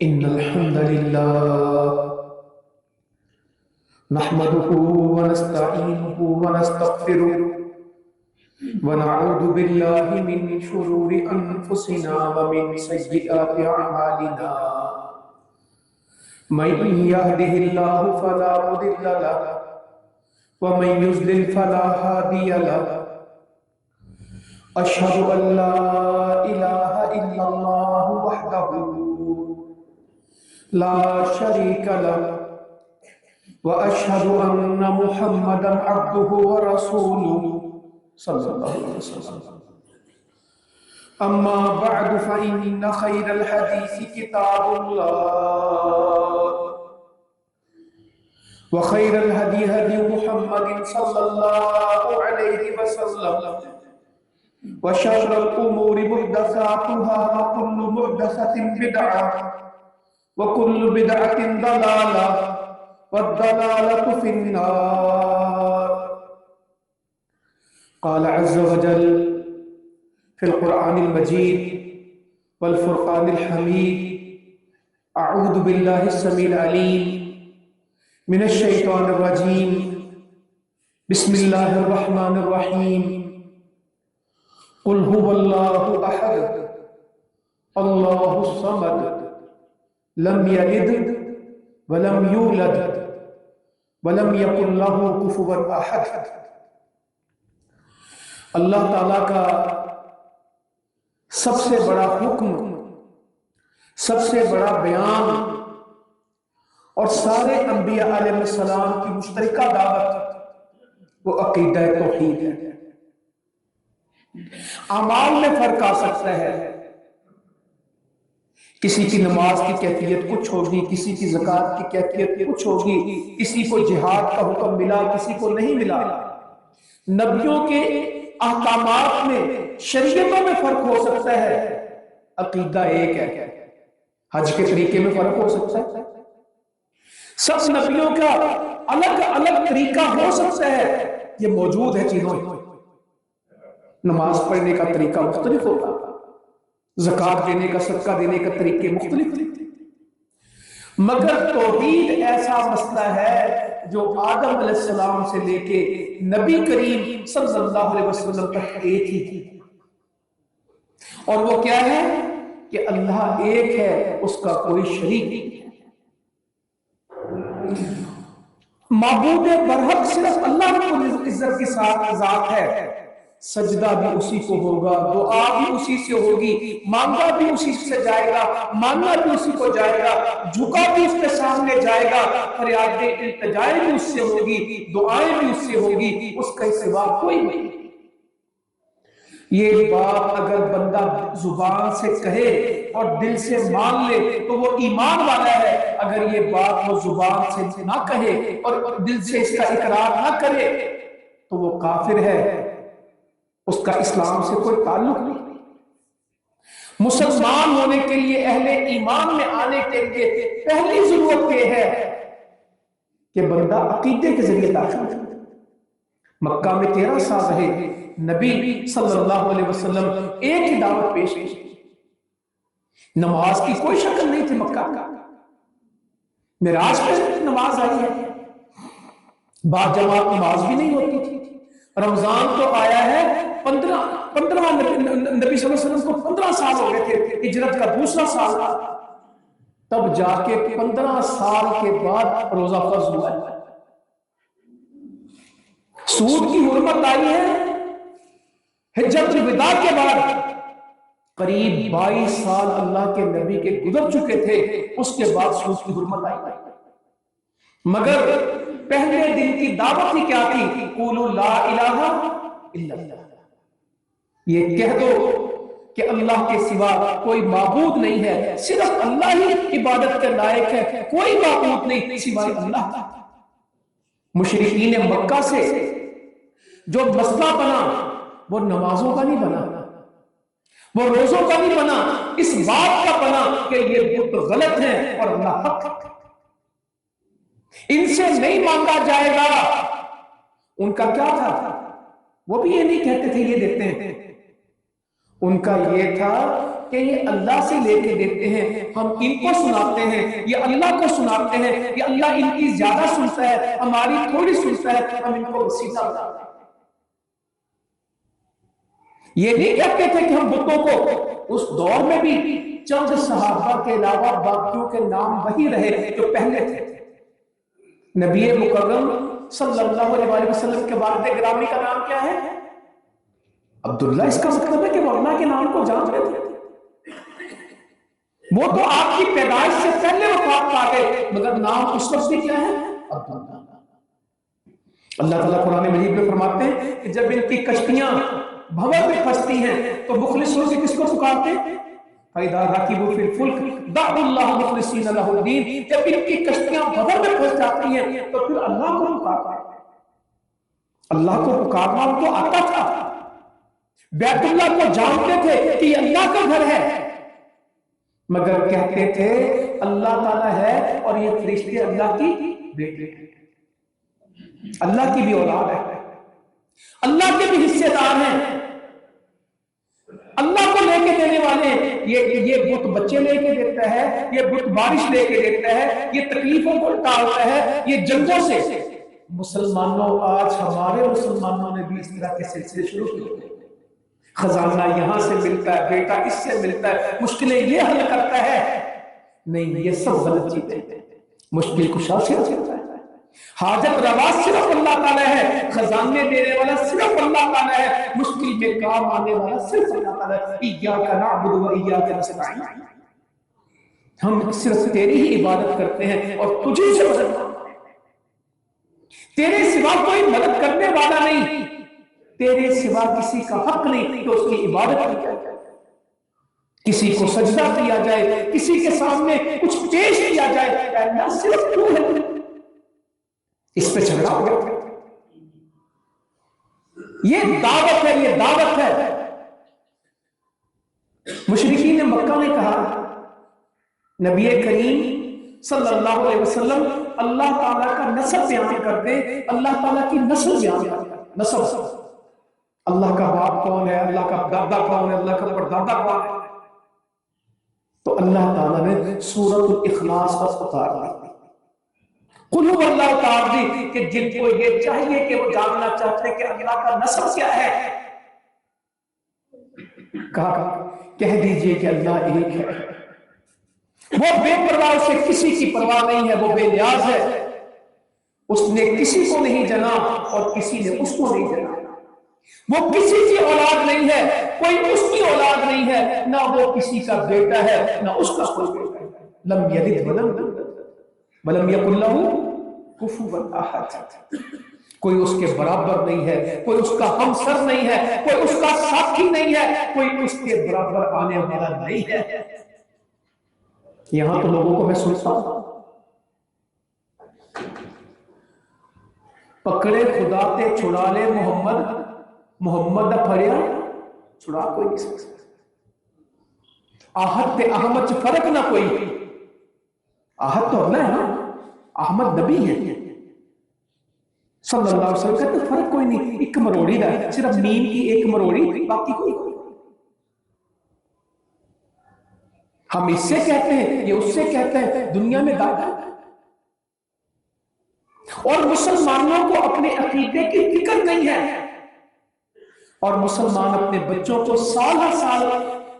إن الحمد لله نحمده ونستعينه ونستغفره ونعوذ بالله من شرور أنفسنا ومن سيئات أعمالنا من يهده الله فلا مضل له ومن يضلل فلا هادي له أشهد أن لا إله إلا الله وحده لا شريك له وأشهد أن محمدا عبده ورسوله صلى الله عليه وسلم. أما بعد فإن خير الحديث كتاب الله وخير الهدي هدي محمد صلى الله عليه وسلم وشر الأمور محدثاتها وكل محدثة بدعة وكل بدعة ضلالة والضلالة في النار. قال عز وجل في القرآن المجيد والفرقان الحميد: أعوذ بالله السميع العليم من الشيطان الرجيم. بسم الله الرحمن الرحيم. قل هو الله أحد الله الصمد لم يلد ولم يولد ولم يكن له كفوا احد. اللہ تعالیٰ کا سب سے بڑا حکم، سب سے بڑا بیان اور سارے انبیاء علیہ السلام کی مشترکہ دعوت وہ عقیدہ توحید ہے. اعمال میں فرق آ سکتا ہے، کسی کی نماز کی کیفیت کچھ ہوگی، کسی کی زکوٰۃ کی کیفیت کچھ ہوگی، کسی کو جہاد کا حکم ملا، کسی کو نہیں ملا. نبیوں کے احکامات میں، شریعتوں میں فرق ہو سکتا ہے، عقیدہ ایک ہے. حج کے طریقے میں فرق ہو سکتا ہے، سب نبیوں کا الگ الگ طریقہ ہو سکتا ہے، یہ موجود ہے چیزوں میں. نماز پڑھنے کا طریقہ مختلف ہوگا، زکوٰۃ دینے کا، صدقہ دینے کا طریقے مختلف تھے، مگر توحید ایسا مسئلہ ہے جو آدم علیہ السلام سے لے کے نبی کریم صلی اللہ علیہ وسلم تک ایک ہی تھی. اور وہ کیا ہے کہ اللہ ایک ہے، اس کا کوئی شریک نہیں ہے. معبود برحق صرف اللہ کو عزت کی ذات ہے. سجدہ بھی اسی کو ہوگا، دعا بھی اسی سے ہوگی، مانگا بھی اسی سے جائے گا، ماننا بھی اسی کو جائے گا، جھکا بھی اس کے سامنے جائے گا، فریاد التجائے بھی اس سے ہوگی، دعائیں بھی اس سے ہوگی، اس کے سوا کوئی نہیں. یہ بات اگر بندہ زبان سے کہے اور دل سے مان لے تو وہ ایمان والا ہے. اگر یہ بات وہ زبان سے نہ کہے اور دل سے اس کا اقرار نہ کرے تو وہ کافر ہے، اس کا اسلام سے کوئی تعلق نہیں. مسلمان ہونے کے لیے، اہل ایمان میں آنے کے لیے پہلی ضرورت یہ ہے کہ بندہ عقیدے کے ذریعے داخل ہے. مکہ میں 13 سال رہے نبی صلی اللہ علیہ وسلم، ایک ہی دعوت پیش کی. نماز کی کوئی شکل نہیں تھی مکہ کا، معراج پہ نماز آئی ہے، بعد جماعت نماز بھی نہیں ہوتی تھی. رمضان تو آیا ہے 15 نبی صلی اللہ علیہ وسلم کو 15 سال ہو گئے تھے، ہجرت کا دوسرا سال تھا، تب جا کے 15 سال کے بعد روزہ فرض ہوا ہے. سود کی حرمت آئی ہے حجت الوداع کے بعد. قریب 22 سال اللہ کے نبی کے گزر چکے تھے، اس کے بعد سود کی حرمت آئی. مگر پہلے دن کی دعوت ہی کیا تھی؟ قولوا لا الہ الا اللہ. یہ کہہ دو کہ اللہ کے سوا کوئی معبود نہیں ہے، صرف اللہ ہی عبادت کے لائق ہے، کوئی معبود نہیں سوائے اللہ. مشرکین مکہ سے جو مسئلہ بنا وہ نمازوں کا نہیں بنا، وہ روزوں کا نہیں بنا، اس بات کا بنا کہ یہ بت غلط ہیں اور اللہ حق ہے، ان سے نہیں مانگا جائے گا. ان کا کیا تھا؟ وہ بھی یہ نہیں کہتے تھے یہ دیتے ہیں، ان کا یہ تھا کہ یہ اللہ سے لے کے دیتے ہیں، ہم ان کو سناتے ہیں، یہ اللہ کو سناتے ہیں، یہ اللہ ان کی زیادہ سنتا ہے، ہماری تھوڑی سنتا ہے، ہم ان کو وسیلہ بناتے ہیں۔ یہ نہیں کہتے تھے کہ ہم بتوں کو، اس دور میں بھی چند صحابہ کے علاوہ باقیوں کے نام وہی رہے جو پہلے تھے۔ نبی مکرم صلی اللہ علیہ وسلم کے والد گرامی کا نام کیا ہے؟ عبداللہ۔ اس کا مطلب ہے کہ وہ اللہ کے نام کو جانتے تھے، وہ تو آپ کی پیدائش سے پہلے وفات پا گئے، مگر نام اس وقت بھی کیا ہے؟ عبداللہ۔ اللہ تعالیٰ قرآن مجید میں فرماتے ہیں کہ جب ان کی کشتیاں بھنور میں پھنستی ہیں تو مخلصوں سے کس کو پکارتے ہیں؟ فَإِذَا رَكِبُوا فِي الْفُلْكِ دَعُوا اللَّهَ مُخْلِصِينَ لَهُ الدِّينَ۔ جب ان کی کشتیاں بھنور میں پھنس جاتی ہیں تو پھر اللہ کو پکارتے ہیں۔ اللہ کو پکارنا ان کو آتا تھا، بیت اللہ کو جانتے تھے کہ یہ اللہ کا گھر ہے، مگر کہتے تھے اللہ تعالیٰ ہے اور یہ فرشتے اللہ کی بیٹے ہیں، اللہ کی بھی اولاد ہے، اللہ کے بھی حصے دار ہیں، اللہ کو لے کے دینے والے ہیں۔ یہ بت بچے لے کے دیتا ہے، یہ بت بارش لے کے دیتا ہے، یہ تکلیفوں کو ٹالتا ہے، یہ جنگوں سے۔ مسلمانوں، آج ہمارے مسلمانوں نے بھی اس طرح کے سلسلے شروع کیے، خزانہ یہاں سے ملتا ہے، بیٹا اس سے ملتا ہے، مشکلیں یہ حل کرتا ہے۔ نہیں، یہ سب غلط چیزیں، مشکل کشا سے ہوتا ہے، حاجت روا صرف اللہ تعالیٰ ہے، خزانے دینے والا صرف اللہ تعالیٰ ہے، مشکل میں کام آنے والا صرف اللہ تعالیٰ ہے۔ ایاک نعبد و ایاک نستعین، ہم صرف تیری ہی عبادت کرتے ہیں اور تجھے سے مدد مانگتے ہیں، تیرے سوا کوئی مدد کرنے والا نہیں، تیرے سوا کسی کا حق نہیں کہ اس کی عبادت کی جائے، کسی کو سجدہ کیا جائے، کسی کے سامنے کچھ پیش کیا جائے، اللہ صرف تو ہے۔ اس پہ جھگڑا ہو گیا، یہ دعوت ہے، یہ دعوت ہے۔ مشرکین مکہ نے کہا نبی کریم صلی اللہ علیہ وسلم اللہ تعالیٰ کا نسب بیان کرتے، اللہ تعالیٰ کی نسل بیان کرتے، نسب، اللہ کا باپ کون ہے، اللہ کا دادا کون ہے، اللہ کا پردادا کون ہے۔ تو اللہ تعالیٰ نے سورۃ الاخلاص پر اتار دی، قل هو اللہ اتار دی کہ جن کو یہ چاہیے کہ وہ جاننا چاہتے ہیں کہ اللہ کا نسب کیا ہے، کہا کہہ دیجئے کہ اللہ ایک ہے، وہ بے پرواہ، سے کسی کی پرواہ نہیں ہے، وہ بے نیاز ہے، اس نے کسی کو نہیں جنا اور کسی نے اس کو نہیں جنا، وہ کسی کی اولاد نہیں ہے، کوئی اس کی اولاد نہیں ہے، نہ وہ کسی کا بیٹا ہے نہ اس کا کوئی بیٹا ہے، لم یلد ولم یکن لہ کفوا احد، کوئی اس کے برابر نہیں ہے، کوئی اس کا ہمسر نہیں ہے، کوئی اس کا ساتھی نہیں ہے، کوئی اس کے برابر آنے والا نہیں ہے۔ یہاں تو لوگوں کو میں سنتا ہوں، پکڑے خدا تے چھڑا لے محمد، محمد دا پھڑیا چھڑا کوئی نہیں سکتا، آہد تے احمد چ فرق نہ کوئی، آہد تو اللہ ہے نا، احمد نبی ہے صلی اللہ علیہ وسلم، کہتے فرق کوئی نہیں، ایک مروڑی دا، صرف میم کی ایک مروڑی، باقی کوئی۔ ہم اس سے کہتے ہیں، یہ اس سے کہتے ہیں، دنیا میں دادا۔ اور مسلمانوں کو اپنے عقیدے کی فکر نہیں ہے، اور مسلمان اپنے بچوں کو سال ہر سال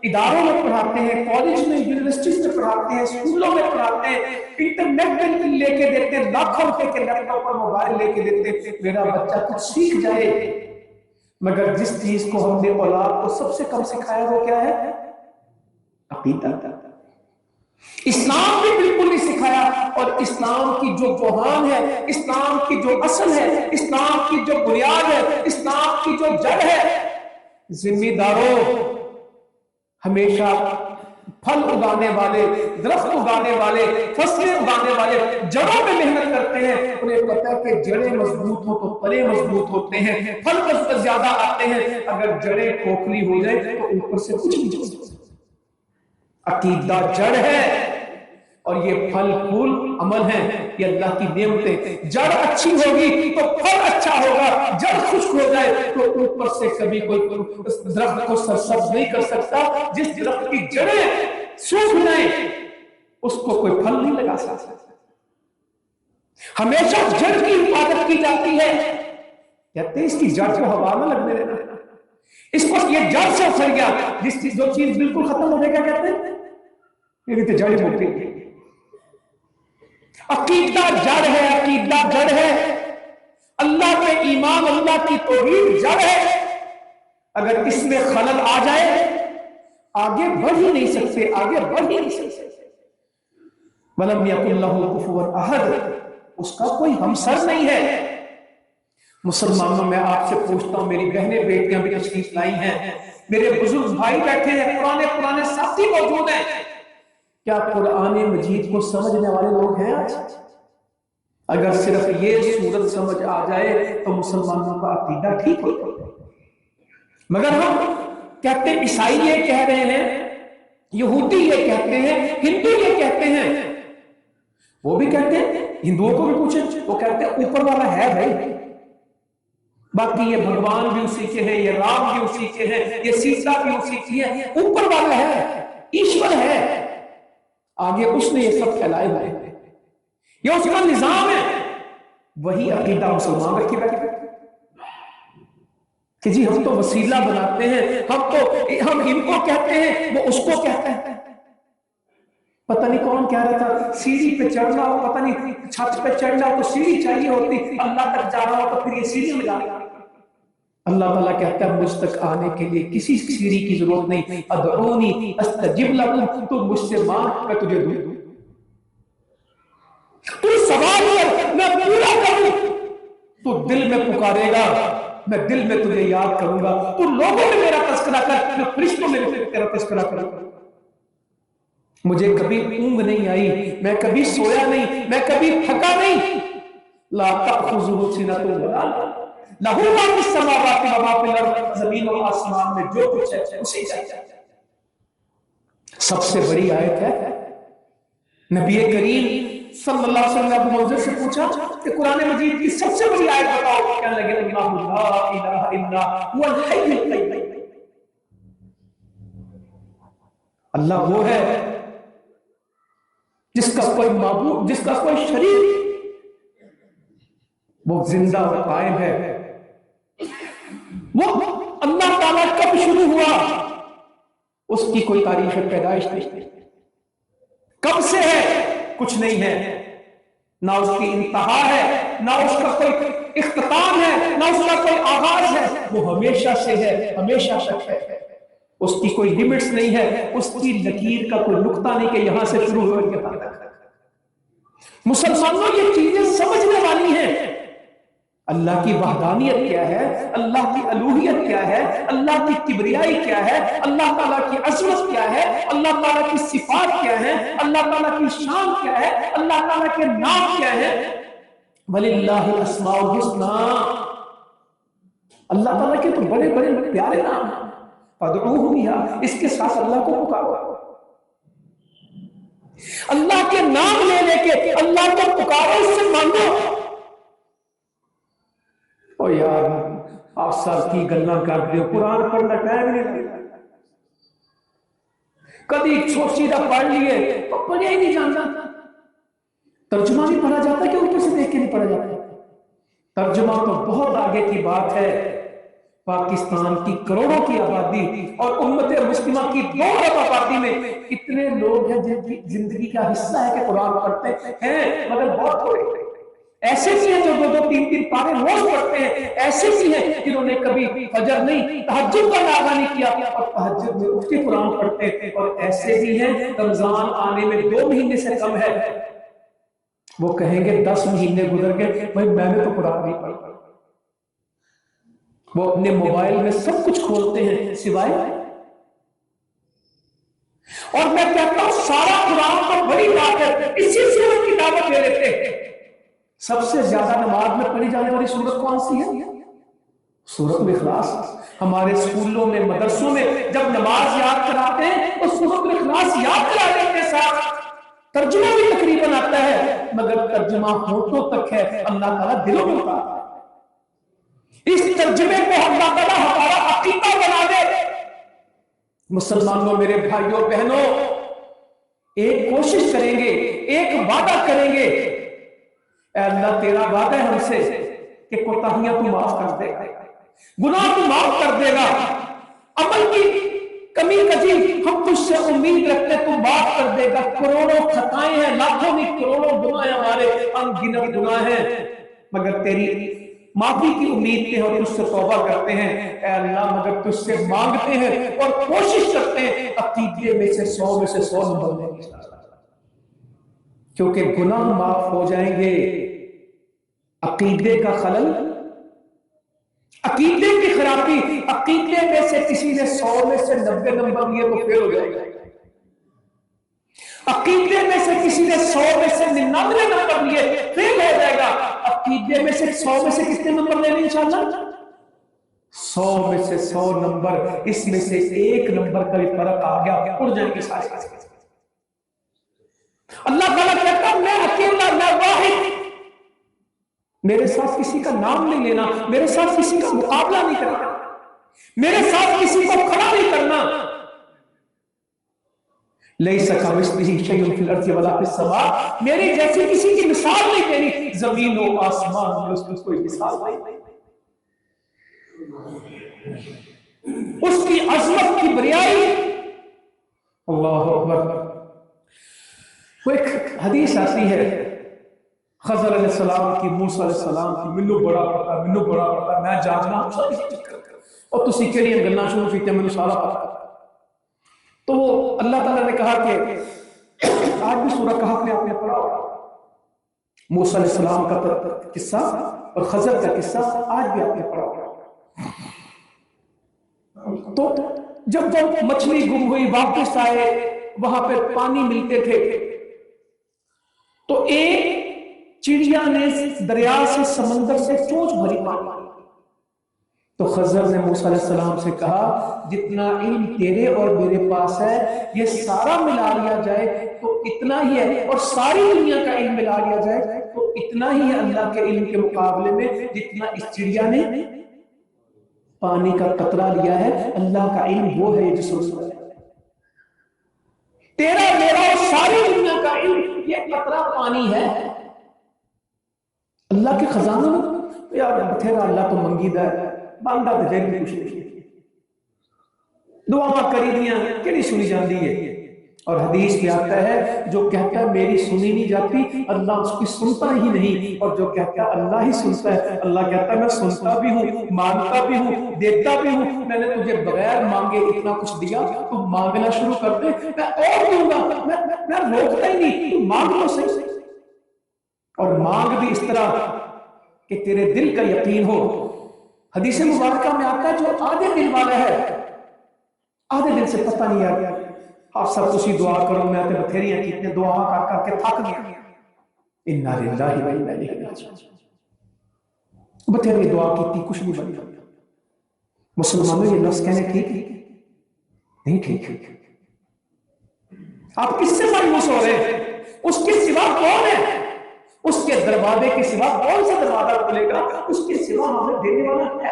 اداروں میں پڑھاتے ہیں، کالج میں، یونیورسٹیز میں پڑھاتے ہیں، اسکولوں میں پڑھاتے ہیں، انٹرنیٹ پہ لے کے دیتے ہیں، لاکھوں روپے کے لیپ ٹاپ پر موبائل لے کے دیتے ہیں، میرا بچہ کچھ سیکھ جائے، مگر جس چیز کو ہم نے اولاد کو سب سے کم سکھایا وہ کیا ہے؟ عقیدہ۔ اسلام بھی بالکل نہیں سکھایا، اور اسلام کی جو بحران ہے، اسلام کی جو اصل ہے، اسلام کی جو بنیاد ہے، اسلام کی جو جڑ ہے، ذمہ داروں، ہمیشہ پھل اگانے والے، درخت اگانے والے، فصلیں اگانے والے جڑوں میں محنت کرتے ہیں، انہیں پتہ ہے کہ جڑیں مضبوط ہو تو پلے مضبوط ہوتے ہیں، پھل زیادہ آتے ہیں، اگر جڑیں کھوکھلی ہو جائے تو اوپر سے کچھ نہیں چلتا۔ عقیدہ جڑ ہے، اور یہ پھل پھول عمل ہیں، یہ اللہ کی نعمتیں. جڑ اچھی ہوگی تو پھل اچھا ہوگا، جڑ خشک ہو جائے تو اوپر سے کبھی کوئی درخت کو سرسبز نہیں کر سکتا. جس درخت کی جڑیں سوکھ جائیں اس کو کوئی پھل نہیں لگا سکتا. ہمیشہ جڑ کی حفاظت کی جاتی ہے. کہتے ہیں اس کی جڑ کو ہوا نہ لگنے دینا، اس کو یہ جڑ سے اکھڑ گیا. جو چیز بالکل ختم ہو جائے گا کہتے ہیں یہ تو جڑ ہوتی ہے. عقیدہ جڑ ہے، عقیدہ جڑ ہے، اللہ پہ ایمان، اللہ کی توحید جڑ ہے. اگر اس میں خلل آ جائے آگے بڑھ ہی نہیں سکتے، آگے بڑھ ہی نہیں سکتے. وَلَمْ يَكُنْ لَهُ كُفُوًا أَحَدٌ، اس کا کوئی ہمسر نہیں ہے. مسلمانوں میں آپ سے پوچھتا ہوں، میری بہنیں بیٹیاں بھی تشریف لائی ہیں، میرے بزرگ بھائی بیٹھے ہیں، پرانے ساتھی موجود ہیں، کیا قرآن مجید کو سمجھنے والے لوگ ہیں آج؟ اگر صرف یہ صورت سمجھ آ جائے تو مسلمانوں کا عقیدہ ٹھیک ہو. مگر ہم کہتے ہیں عیسائی یہ کہہ رہے ہیں، یہودی یہ کہتے ہیں، ہندو یہ کہتے ہیں. وہ بھی کہتے ہیں، ہندوؤں کو بھی پوچھیں، وہ کہتے ہیں اوپر والا ہے بھائی، باقی یہ بھگوان بھی اسی کے ہیں، یہ رام بھی اسی کے ہیں، یہ سیتا بھی اسی کی ہے، اوپر والا ہے، ایشور ہے. آگے اس نے یہ سب پھیلائے ہوئے ہیں، یہ اس کا نظام ہے. وہی عقیدہ مسلمان رکھے بیٹھے کہ جی ہم تو وسیلہ بناتے ہیں، ہم ان کو کہتے ہیں، وہ اس کو کہتے ہیں. پتہ نہیں کون کہہ رہا تھا سیڑھی پہ چڑھنا ہو، پتہ نہیں چھت پہ چڑھنا ہو تو سیڑھی چاہیے ہوتی، اللہ تک جا رہا ہو تو پھر یہ سیڑھی میں جانا. اللہ تعالیٰ کہتا ہے مجھ تک آنے کے لیے کسی سیڑھی کی ضرورت نہیں. ادعونی استجب لکم، تو مجھ سے مانگ میں تجھے دوں. تو سوال کر میں پورا کروں. تو دل میں پکارے گا میں دل میں تجھے یاد کروں گا. تو لوگوں میں میرا تذکرہ کر، میں فرشتوں میں تیرا تذکرہ کروں. مجھے کبھی اونگ نہیں آئی، میں کبھی سویا نہیں، میں کبھی تھکا نہیں. لا تأخذہ سنۃ ولا نوم لہ ما فی السماوات و ما فی الارض، زمین و آسمان میں جو کچھ ہے اسی کا. سب سے بڑی آیت ہے. نبی کریم صلی اللہ علیہ وسلم ابو منذر سے پوچھا کہ قرآن مجید کی سب سے بڑی آیت بتاؤ. کہنے لگے اللہ لا الہ الا هو الحی القیوم، اللہ وہ ہے جس کا کوئی معبود، جس کا کوئی شریک، وہ زندہ اور قائم ہے. وہ اللہ تعالیٰ کب شروع ہوا اس کی کوئی تاریخ پیدائش نہیں. کب سے ہے کچھ نہیں ہے، نہ اس کی انتہا ہے، نہ اس کا کوئی اختتام ہے، نہ اس کا کوئی آغاز ہے. وہ ہمیشہ سے ہے، ہمیشہ تک ہے. اس کی کوئی لیمٹس نہیں ہے، اس کی لکیر کا کوئی نقطہ نہیں کہ یہاں سے شروع ہو یہاں تک. مسلمانوں یہ چیزیں سمجھنے والی ہیں. اللہ کی وحدانیت کیا ہے، اللہ کی الوہیت کیا ہے، اللہ کی کبریائی کیا ہے، اللہ تعالیٰ کی عظمت کیا ہے، اللہ تعالیٰ کی صفات کیا ہے، اللہ تعالیٰ کی شان کیا ہے، اللہ تعالیٰ کے نام کیا ہے. وَلِلَّهِ الْأَسْمَاءُ الْحُسْنَى، اللہ تعالیٰ کے تو بڑے بڑے پیارے نام ہیں. فَادْعُوهُ بِهَا، اس کے ساتھ اللہ کو پکارو. اللہ کے نام لے لے کے اللہ کو پکارو، اس سے مانگو. او یار آپ سال کی گلنا کر دے، قرآن پڑھنا ٹائم نہیں لگتا. کبھی سوچیدہ پڑھ لیے تو پڑھے ہی نہیں جانتا. ترجمہ بھی پڑھا جاتا ہے کہ اوپر سے دیکھ کے نہیں پڑھا جاتا. ترجمہ تو بہت آگے کی بات ہے. پاکستان کی کروڑوں کی آبادی اور امت مسلمہ کی 2 ارب آبادی میں اتنے لوگ ہیں جن کی زندگی کا حصہ ہے کہ قرآن پڑھتے ہیں، مگر بہت تھوڑے. ایسے بھی ہیں جو 2-2 3-3 پارے روز پڑھتے ہیں، ایسے بھی ہیں جنہوں نے کبھی فجر نہیں تہجد کا ناغہ نہیں کیا اور تہجد میں اٹھ کے قرآن پڑھتے ہیں. اور ایسے بھی ہیں رمضان آنے میں 2 مہینے سے کم ہے، وہ کہیں گے 10 مہینے گزر گئے بھائی میں نے تو قرآن نہیں پڑھا. وہ اپنے موبائل میں سب کچھ کھولتے ہیں سوائے. اور میں کہتا ہوں سارا قرآن تو بڑی بات ہے، اسی سورت کی دعوت دے لیتے ہیں. سب سے زیادہ نماز میں پڑھی جانے والی سورت کون سی ہے؟ سورت الاخلاص. ہمارے اسکولوں میں مدرسوں میں جب نماز یاد کراتے ہیں تو سورت الاخلاص یاد کرا دیتے ہیں. ترجمہ بھی تقریباً آتا ہے مگر ترجمہ ہونٹوں تک ہے، اللہ تعالیٰ دلوں میں اتارتا ہے۔ اس ترجمے کو اللہ تعالیٰ ہمارا عقیدہ بنا دے۔ مسلمانوں، میرے بھائیوں بہنوں، ایک کوشش کریں گے، ایک وعدہ کریں گے، اے اللہ تیرا وعدہ ہے ہم سے کہ کوتاہیاں تو معاف کر دے گا، گناہ تو معاف کر دے گا، عمل کی کمی کجی ہم تجھ سے امید رکھتے تو معاف کر دے گا۔ کروڑوں خطائیں ہیں، لاکھوں نہیں کروڑوں گناہ ہیں، ہمارے ان گنت گناہ ہیں، مگر تیری معافی کی امید پہ اور تجھ سے توبہ کرتے ہیں اے اللہ، مگر تجھ سے مانگتے ہیں اور کوشش کرتے ہیں عقیدے میں سے 100 میں سے 100 نمبر لیں گے، کیونکہ گناہ معاف ہو جائیں گے، عقیدے کا خلل، عقیدے کی خرابی، عقیدے میں سے کسی نے 100 میں سے 90 نمبر لیے تو فیل ہو جائے گا، عقیدے میں سے کسی نے 100 میں سے 99 نمبر لیے فیل ہو جائے گا، عقیدے میں سے 100 میں سے کتنے نمبر لینے انشاءاللہ؟ 100 میں سے 100 نمبر، اس میں سے 1 نمبر کا بھی فرق آ گیا، اڑ جائیں گے سارے۔ اللہ تعالیٰ کہتا ہے میں اکیلا، میں واحد، میرے ساتھ کسی کا نام نہیں لینا، میرے ساتھ کسی کا مقابلہ نہیں کرنا، میرے ساتھ کسی کو کھڑا نہیں کرنا۔ لَيْسَ كَمِثْلِهِ شَيْءٌ فِي الْأَرْضِ وَلَا فِي السَّمَاءِ، میری جیسی کسی کی مثال نہیں دینی، زمین و آسمان میں اس کی کوئی مثال نہیں، اس کی عظمت کی بریائی، اللہ اکبر۔ وہ ایک حدیث آتی ہے خضر علیہ السلام کی، موسیٰ علیہ السلام کی، منو بڑا پتا، منو بڑا پتا، میں جاننا اور تسی کیڑیاں گلاں شروع کیتے منو سارا پتا۔ تو وہ اللہ تعالیٰ نے کہا کہ آج بھی سورہ کہف میں آپ نے پڑھا ہوگا موسیٰ علیہ السلام کا قصہ اور خضر کا قصہ، آج بھی آپ نے پڑھا ہوگا۔ تو جب مچھلی گم ہوئی، واپس آئے، وہاں پہ پانی ملتے تھے، تو ایک چڑیا نے دریا سے، سمندر سے چونچ بھری پانی، تو خضر نے موسیٰ علیہ السلام سے کہا جتنا علم تیرے اور میرے پاس ہے یہ سارا ملا لیا جائے تو اتنا ہی ہے، اور ساری دنیا کا علم ملا لیا جائے تو اتنا ہی ہے اللہ کے علم کے مقابلے میں جتنا اس چڑیا نے پانی کا قطرہ لیا ہے۔ اللہ کا علم وہ ہے جس رسول ہے، تیرا میرا اور ساری دنیا کا علم یہ قطرہ پانی ہے۔ اللہ کے خزانوں میں یار بتھیرا اللہ تو منگیدہ ہے، باندھا تو جائے بھی کچھ نہیں، دعا کری دیاں کیڑی سنی جاندی ہے۔ اور حدیث میں آتا ہے جو کہتا ہے میری سنی نہیں جاتی اللہ اس کی سنتا ہی نہیں، اور جو کہتا ہے اللہ ہی سنتا ہے، اللہ کہتا ہے میں سنتا بھی ہوں، مانگتا بھی ہوں، دیتا بھی ہوں، میں نے تجھے بغیر مانگے اتنا کچھ دیا، تو مانگنا شروع کر دے میں اور دوں گا، میں روکتا ہی نہیں، تو مانگ تو صحیح، اور مانگ بھی اس طرح کہ تیرے دل کا یقین ہو۔ حدیث مبارکہ میں آتا ہے جو آدھے دل والا ہے، آدھے دل سے پتہ نہیں آ گیا، آپ سب تسی دعا کرو، میں تے بتھیریاں کتنے دعا کر کے تھک گیا، اِنَّا لِلَّهِ وَإِنَّا إِلَيْهِ رَاجِعُونَ، بتھیری دعا کی کچھ نہیں بنی۔ مسلمانوں یہ لفظ کہنے ٹھیک نہیں، ٹھیک ہے؟ آپ کس سے مایوس ہو رہے ہیں؟ اس کے سوا کون ہے؟ اس کے دروازے کے سوا کون سا دروازہ کھلے گا؟ اس کے سوا ہمیں دینے والا ہے،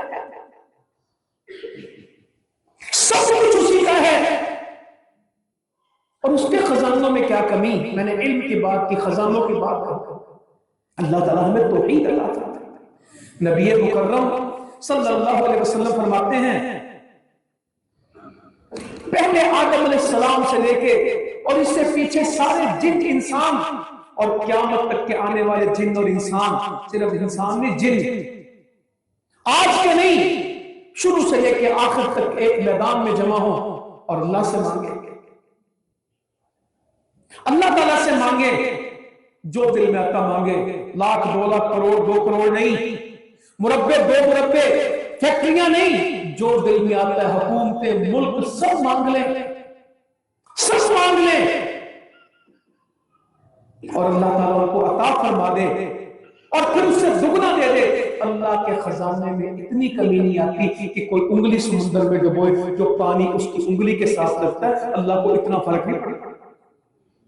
سب کچھ اسی کا ہے، اور اس کے خزانوں میں کیا کمی؟ میں نے علم کی بات کی، خزانوں کی بات کی، اللہ تعالیٰ ہمیں توحید عطا کرتا ہے۔ نبی مکرم صلی اللہ علیہ وسلم فرماتے ہیں پہلے آدم علیہ السلام سے لے کے اور اس سے پیچھے سارے جن انسان اور قیامت تک کے آنے والے جن اور انسان، صرف انسان نہیں جن، آج کے نہیں شروع سے لے کے آخر تک ایک میدان میں جمع ہو اور اللہ سے مانگے، اللہ تعالیٰ سے مانگے، جو دل میں آتا مانگے، لاکھ 2 لاکھ کروڑ 2 کروڑ نہیں، مربع 2 مربع، فیکٹریاں نہیں، جو دل میں آتا ہے، حکومتیں، ملک، سب مانگ لیں، سب مانگ لیں، اور اللہ تعالیٰ کو عطا فرما دے اور پھر اس سے دگنا دے دے۔ اللہ کے خزانے میں اتنی کمی نہیں آتی کہ کوئی انگلی سمندر میں ڈبوئے جو پانی اس کی انگلی کے ساتھ لگتا ہے، اللہ کو اتنا فرق نہیں پڑتا۔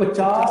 50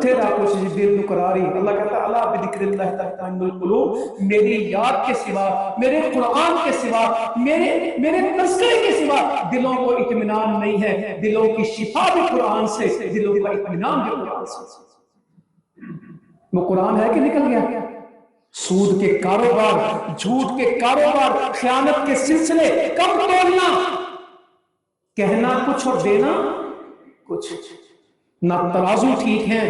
اتھے را کوشش دل نو قراری. اللہ کہتا ہے الا بذکر اللہ تطمئن القلوب، میری یاد کے سوا، میرے قرآن کے سوا، میرے تذکرے کے سوا دلوں کو اطمینان نہیں ہے. دلوں کی شفا بھی قرآن سے، دلوں کا اطمینان بھی قرآن سے. وہ قرآن ہے کہ نکل گیا؟ سود کے کاروبار، جھوٹ کے کاروبار، خیانت کے سلسلے کب توڑنا؟ کہنا کچھ اور دینا کچھ. نہ ترازو ٹھیک ہے،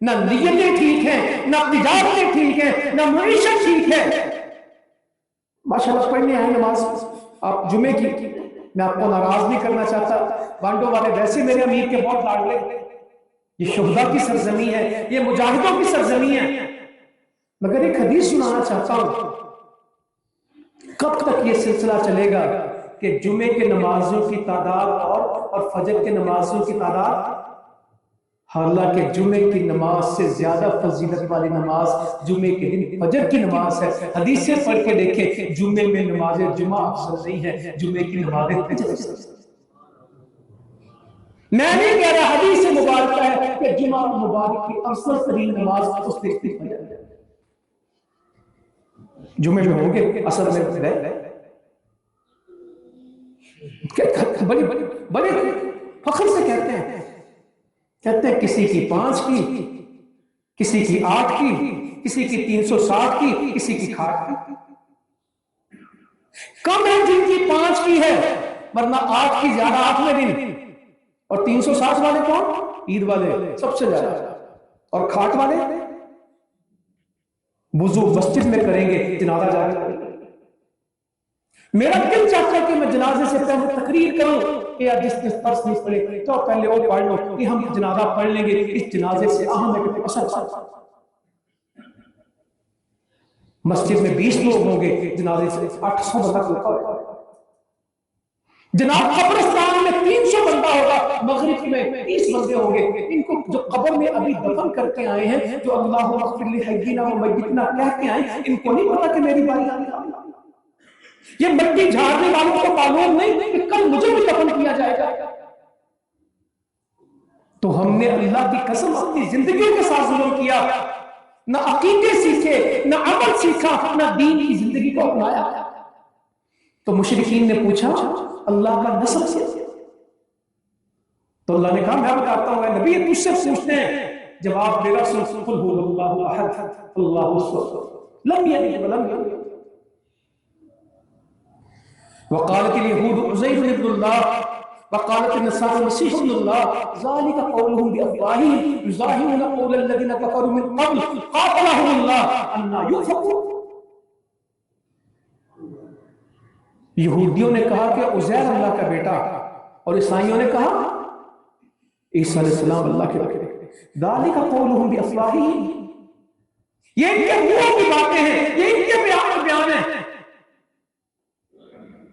نہ نیتیں ٹھیک ہیں، نہ تجارتیں ٹھیک ہیں، نہ معیشت ٹھیک ہے. ماشاءاللہ پڑھنے آئے نماز آپ جمعے کی، میں آپ کو ناراض نہیں کرنا چاہتا. بانڈو والے ویسے میرے امیر کے بہت لاڈلے، یہ شہداء کی سرزمین ہے، یہ مجاہدوں کی سرزمین ہے. مگر ایک حدیث سنانا چاہتا ہوں. کب تک یہ سلسلہ چلے گا کہ جمعے کے نمازوں کی تعداد اور فجر کے نمازوں کی تعداد؟ حالانکہ جمعے کی نماز سے زیادہ فضیلت والی نماز جمعے کے دن فجر کی نماز ہے. حدیثیں پڑھ کے دیکھیں، جمعے میں نماز جمعہ افضل نہیں ہے، جمعے کی نماز فجر افضل. میں نہیں کہہ رہا، حدیث مبارکہ ہے کہ جمعہ مبارک کی افضل ترین نماز اس دن کی فجر ہے. جمعے میں ہوں گے اصل میں بڑے فخر سے کہتے ہیں کسی کی 5 کی، کسی کی 8 کی، کسی کی 360 کی، کسی کی 8 کی. کم ہے جن کی 5 کی ہے، ورنہ 8 کی زیادہ 8ویں دن. اور 360 والے کون؟ عید والے سب سے زیادہ. اور کھاٹ والے وضو مسجد میں کریں گے، جنازہ جا کے. میرا دل چاہتا ہے کہ میں جنازے سے پہلے تقریر کروں کہ یار جس فرض نہیں پڑے تو پہلے وہ پڑھ لو کہ ہم جنازہ پڑھ لیں گے، اس جنازے سے اہم ہے کہ اثر. مسجد میں 20 لوگ ہوں گے، جنازے سے 800 بندہ ہوگا. جناب قبرستان میں 300 بندہ ہوگا، مغرب میں 30 بندے ہوں گے. ان کو جو قبر میں ابھی دفن کر کے آئے ہیں، جو اللہم اغفر لحینا و میتنا کہہ کے آئے، ان کو نہیں پتا کہ میری باری آنے والی. یہ مٹی جھاڑنے والوں کو معلوم نہیں کہ کل مجھے بھی دفن کیا جائے گا. تو ہم نے اللہ کی قسم اپنی زندگیوں کے ساتھ ظلم کیا، نہ عقیدے سیکھے، نہ عمل سیکھا، نہ دین کی زندگی کو اپنایا. تو مشرکین نے پوچھا اللہ کا نسب سے، تو اللہ نے کہا میں بتاتا ہوں اے نبی، تجھ سے پوچھتے ہیں. جواب میرا سن، قل هو اللہ احد اللہ الصمد لم یلد ولم یولد. وقالت اليهود عزير ابن الله وقالت النصارى المسيح ابن الله ذلك قولهم بأفواههم يضاهئون قول الذين كفروا من قبل قاتلهم الله أنى يؤفكون. یہودیوں نے کہا کہ عزیر اللہ کا بیٹا، اور عیسائیوں نے کہا عیسیٰ علیہ السلام اللہ کے بیٹے. ذلك قولهم بأفواههم، یہ ان کے منہوں کی باتیں ہیں، یہ ان کے بیان ہیں.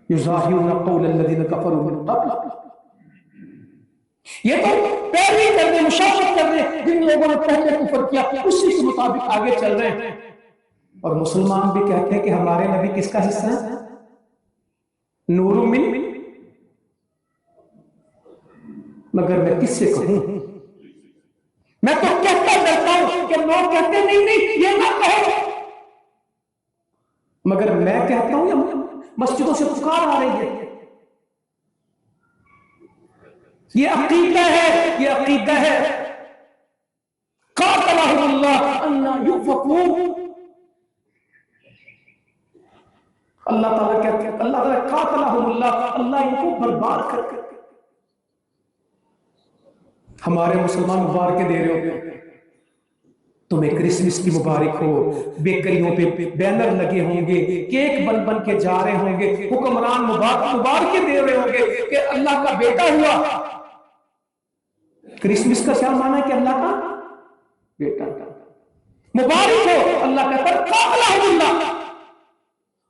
یظاہرون قول الذین کفروا من قبل، یہ تو پیروی کر رہے، مشابہت کر رہے جن لوگوں نے پہلے کفر کیا، اسی کے مطابق آگے چل رہے ہیں. اور مسلمان بھی کہتے ہیں کہ ہمارے نبی کس کا حصہ ہے؟ نور من. مگر میں کس سے کہوں؟ میں تو کہتا ڈرتا ہوں کہ لوگ کہتے نہیں یہ نہ کہو، مگر میں کہتا ہوں یا مسجدوں سے پکار آ رہی ہے. یہ عقیدہ ہے، یہ عقیدہ ہے. قاتلہم اللہ انا یؤفکون. اللہ تعالیٰ کہتے ہیں، اللہ تعالیٰ قاتلہم اللہ، اللہ ان کو برباد کر کے. ہمارے مسلمان مبارکیں دے رہے ہوتے ہیں، تمہیں کرسمس کی مبارک ہو، بیکریوں پہ بینر لگے ہوں گے، کیک بن بن کے جا رہے ہوں گے، حکمران مبارکیں دے رہے ہوں گے کہ اللہ کا بیٹا ہوا. کرسمس کا کیا معنی ہے کہ اللہ کا بیٹا مبارک ہو. اللہ کہتا ہے قاتلہم اللہ،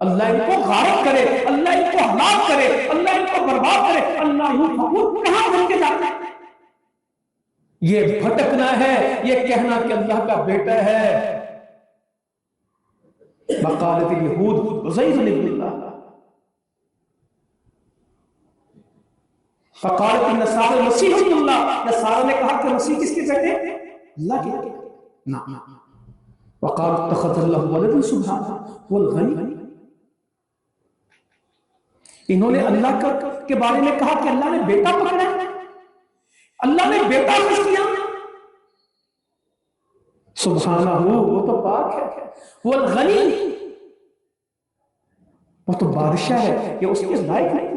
اللہ ان کو غارت کرے، اللہ ان کو ہلاک کرے، اللہ ان کو برباد کرے. اللہ یؤفکون، کہاں بن کے جاتا ہے؟ یہ بھٹکنا ہے، یہ کہنا کہ اللہ کا بیٹا ہے. وقالت اليهود عزير ابن الله فقالت النصارى المسيح ابن الله. نصارى نے کہا کہ مسیح کس کے بیٹے؟ اللہ کے نا وقال اتخذ اللہ ولد سبحانہ والغنی، انہوں نے اللہ کے بارے میں کہا کہ اللہ نے بیٹا پکڑا ہے، اللہ نے بیٹا کچھ کیا، سبحانہ وہ تو پاک ہے، والغنی وہ تو بادشاہ ہے، یہ اس کے لائق نہیں،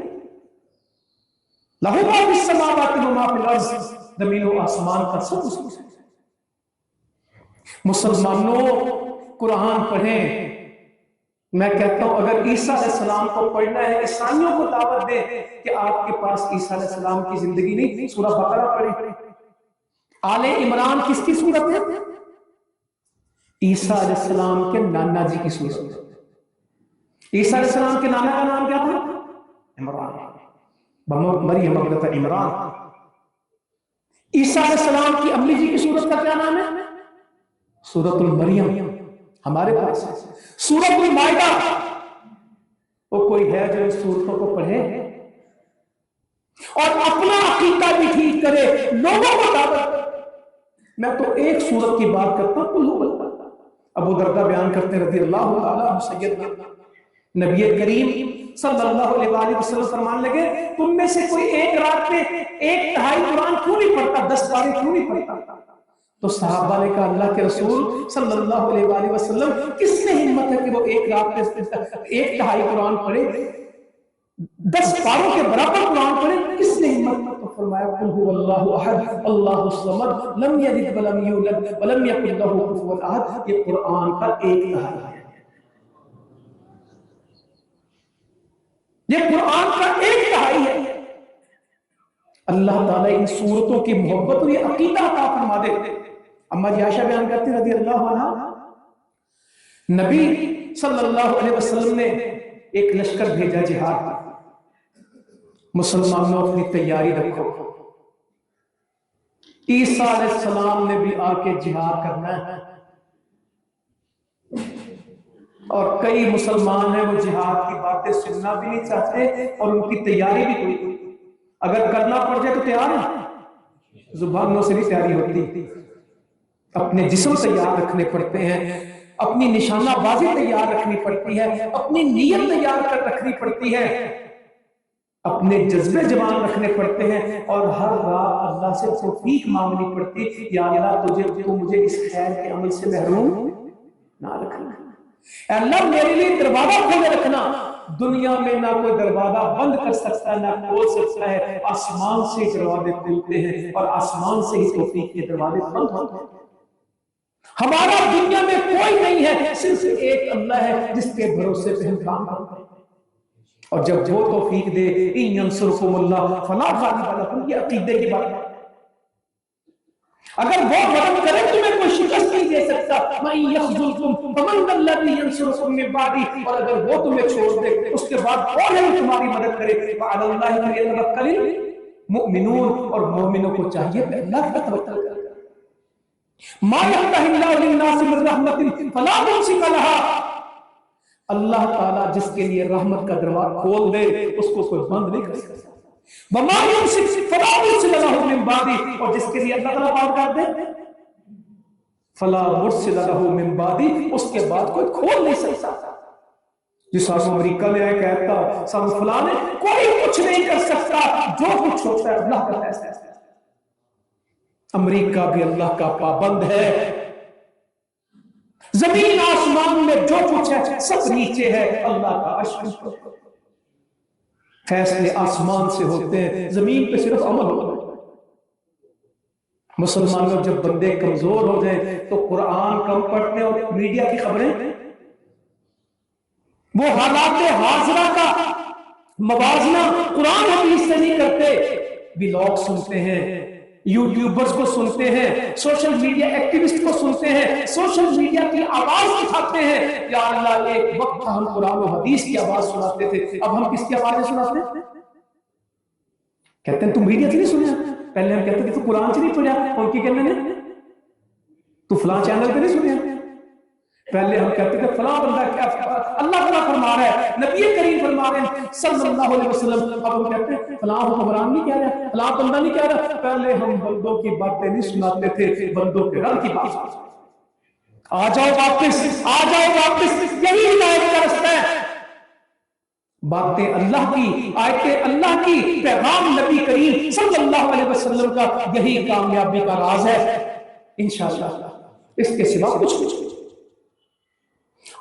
لہو ما فی السماوات و ما فی الارض، زمین و آسمان کا سب اس میں۔ مسلمانوں قرآن پڑھیں، میں کہتا ہوں اگر عیسیٰ علیہ السلام کو پڑھنا ہے، عیسائیوں کو دعوت دیں کہ آپ کے پاس عیسیٰ علیہ السلام کی زندگی نہیں، سورہ بقرہ پڑھیں۔ آل عمران کس کی صورت ہے؟ عیسیٰ علیہ السلام کے نانا جی کی صورت ہے۔ عیسیٰ علیہ السلام کے نانا کا نام کیا تھا؟ عمران، مریم ابنت عمران۔ عیسیٰ علیہ السلام کی امی جی کی صورت کا کیا نام ہے؟ سورۃ المریم ہمارے پاس ہے۔ سورۃ المائدہ، وہ کوئی ہے جو اس سورتوں کو پڑھے اور اپنا عقیدہ بھی ٹھیک کرے، لوگوں کو دعوت دے؟ میں تو ایک سورت کی بات کرتا ہوں، قل هو اللہ۔ ابو دردہ بیان کرتے رضی اللہ تعالیٰ عنہ، سیدنا نبی کریم صلی اللہ علیہ وآلہ وسلم فرمان لگے تم میں سے کوئی ایک رات میں 1/2 قرآن کیوں نہیں پڑھتا، 10 پارے کیوں نہیں پڑھتا؟ تو صحابہ نے کہا اللہ کے رسول صلی اللہ علیہ وآلہ وسلم کس میں ہمت ہے کہ وہ ایک رات میں 1/2 قرآن پڑھے، 10 پاروں کے برابر قرآن پڑھے، کس نے ہمت؟ تو فرمایا قل هو اللہ احد اللہ الصمد لم یلد ولم یولد ولم یکن لہ کفوا احد۔ یہ قرآن کا 1/2 ہے، یہ قرآن کا 1/2 ہے۔ اللہ تعالیٰ ان صورتوں کی محبت اور یہ عقیدہ عطا فرما دے۔ اما جی عائشہ بیان کرتے رضی اللہ عنہ، نبی صلی اللہ علیہ وسلم نے ایک لشکر بھیجا جہاد، مسلمانوں اپنی تیاری رکھو، عیسیٰ علیہ السلام نے بھی آ کے جہاد کرنا ہے، اور کئی مسلمان ہیں وہ جہاد کی باتیں سننا بھی نہیں چاہتے اور ان کی تیاری بھی کوئی، اگر کرنا پڑ جائے تو تیار ہے، زبانوں سے بھی تیاری ہوتی، اپنے جسم تیار رکھنے پڑتے ہیں، اپنی نشانہ بازی تیار رکھنی پڑتی ہے، اپنی نیت تیار کر رکھنی پڑتی ہے، اپنے جذبے جوان رکھنے پڑتے ہیں، اور ہر رات اللہ سے توفیق مانگنی پڑتی، یا اللہ تو مجھے اس خیر کے عمل سے محروم نہ رکھنا، اے اللہ میرے لیے دروازہ کھولے رکھنا۔ دنیا میں نہ کوئی دروازہ بند کر سکتا ہے نہ کھول سکتا ہے، آسمان سے دروازے کھلتے ہیں اور آسمان سے ہی توفیق کے دروازے بند ہوتے ہیں۔ ہمارا دنیا میں کوئی نہیں ہے، صرف ایک اللہ ہے جس کے بھروسے پہ ہم کام کرتے ہیں، اور جب وہ توفیق دے ان ینصرکم اللہ فلا غالب لکم، یہ عقیدے کی بات ہے۔ اگر وہ مدد کرے تمہیں کوئی شکست نہیں دے سکتا، وَإِن يَخْذُلْكُمْ فَمَنْ الَّذِي يَنصُرُكُم مِّن بَعْدِهِ، اور اگر وہ تمہیں چھوڑ دے اس کے بعد کون ہے تمہاری مدد کرے؟ وَعَلَى اللَّهِ فَلْيَتَوَكَّلِ الْمُؤْمِنُونَ، اور مومنوں کو چاہیے کہ اللہ پر توکل کرے۔ مَا يَفْتَحِ اللَّهُ لِلنَّاسِ مِن رَحْمَةٍ فَلَا مُمْسِكَ لَهَا، اللہ تعالیٰ جس کے لیے رحمت کا دروازہ کھول دے اس کو کوئی بند نہیں کر سکتا۔ وَمَا يُمْسِكْ فَلَا مُرْسِلَ لَهُ مِن بَعْدِهِ، اور جس کے لیے اللہ تعالیٰ پار کر دے فَلَا مُرْسِلَ لَهُ مِن بَعْدِهِ، اس کے بعد کوئی کھول نہیں سکتا۔ جس آسو امریکہ میں کہتا سب فلانے کوئی کچھ نہیں کر سکتا، جو کچھ ہوتا ہے اللہ کا فیصلہ ہے۔ امریکہ بھی اللہ کا پابند ہے، زمین آسمان میں جو کچھ ہے سب نیچے ہے اللہ کا عرش پر، فیصلے آسمان سے ہوتے ہیں، زمین پہ صرف عمل ہوتا ہے۔ مسلمانوں جب بندے کمزور ہو جائیں تو قرآن کم پڑھتے ہیں اور میڈیا کی خبریں، وہ حالات حاضرہ کا موازنہ قرآن حدیث سے نہیں کرتے، ولاگ سنتے ہیں، یوٹیوبرز کو سنتے ہیں، سوشل میڈیا ایکٹیوسٹ کو سنتے ہیں، سوشل میڈیا کی آواز اٹھاتے ہیں۔ یا اللہ ایک وقت ہم قرآن و حدیث کی آواز سناتے تھے، اب ہم کس کی آوازیں سناتے ہیں؟ کہتے ہیں تم میڈیا سے نہیں سنیا، پہلے ہم کہتے تھے تو قرآن سے نہیں سنیا، ان کی کہنے نے تو فلاں چینل پہ نہیں سنیا، پہلے ہم کہتے تھے فلاں بندہ کیا اللہ تعالیٰ فرما رہا ہے، نبی کریم فرما رہے ہیں صلی اللہ علیہ وسلم، اب ہم کہتے ہیں فلاں حکمران نہیں کہہ رہا، فلاں بندہ نہیں کہہ رہا۔ پہلے ہم بندوں کی باتیں نہیں سناتے تھے، بندوں کے رب کی بات۔ آ جاؤ واپس، آ جاؤ واپس، یہی ہدایت کا رستہ ہے۔ باتیں اللہ کی، آیتیں اللہ کی، پیغام نبی کریم صلی اللہ علیہ وسلم کا، یہی کامیابی کا راز ہے انشاءاللہ، اس کے سوا کچھ نہیں۔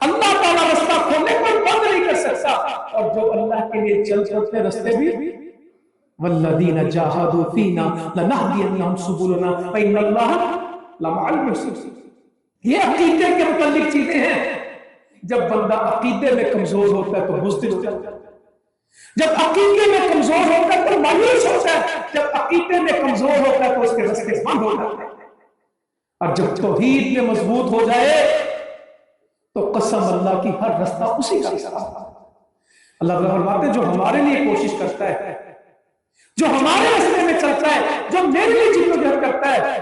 اللہ تعالیٰ رستہ کھولنے کو بند نہیں کر سکتا، اور جو اللہ کے لیے چل چلتے رستے بھی والذین جاہدوا فینا لنہدینہم سبلنا وان اللہ لمع المحسنین۔ یہ عقیدے کے متعلق چیزیں ہیں۔ جب بندہ عقیدے میں کمزور ہوتا ہے تو بزدل ہو جاتا ہے، جب عقیدے میں کمزور ہوتا ہے تو مایوس ہوتا ہے، جب عقیدے میں کمزور ہوتا ہے تو اس کے راستے بند ہو جاتے ہیں، اور جب توحید میں مضبوط ہو جائے تو قسم اللہ کی ہر رستہ اسی کا راستہ۔ اللہ تعالیٰ فرماتے ہیں جو ہمارے لیے کوشش کرتا ہے، جو ہمارے راستے میں چلتا ہے، جو میرے لیے جدوجہد کرتا ہے،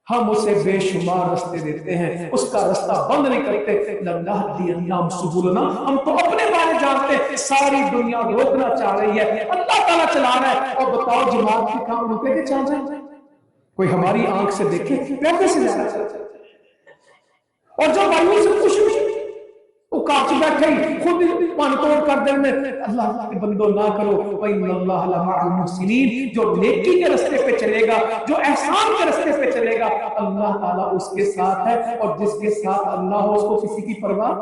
ہم اسے بے شمار راستے دیتے ہیں، اس کا راستہ بند نہیں کرتے۔ لنہدینہم سبلنا، ہم تو اپنے بارے جانتے ہیں، ساری دنیا روکنا چاہ رہی ہے، اللہ تعالیٰ چلا رہا ہے، اور بتاؤ جماعت کے کام رکے کے چل رہے ہیں؟ کوئی ہماری آنکھ سے دیکھے پیسے سے جا رہا ہے، اور جو بھائیوں سے خوش ہوئی وہ کاچ بیٹھے ہی خود پان توڑ کر دیں میں اللہ کے بندو نہ کرو، وَإِنَّ اللَّهَ لَمَعَ الْمُحْسِنِينَ۔ جو نیکی کے رستے پہ چلے گا، جو احسان کے رستے پہ چلے گا، اللہ تعالیٰ اس کے ساتھ ہے، اور جس کے ساتھ اللہ ہو اس کو کسی کی پرواہ۔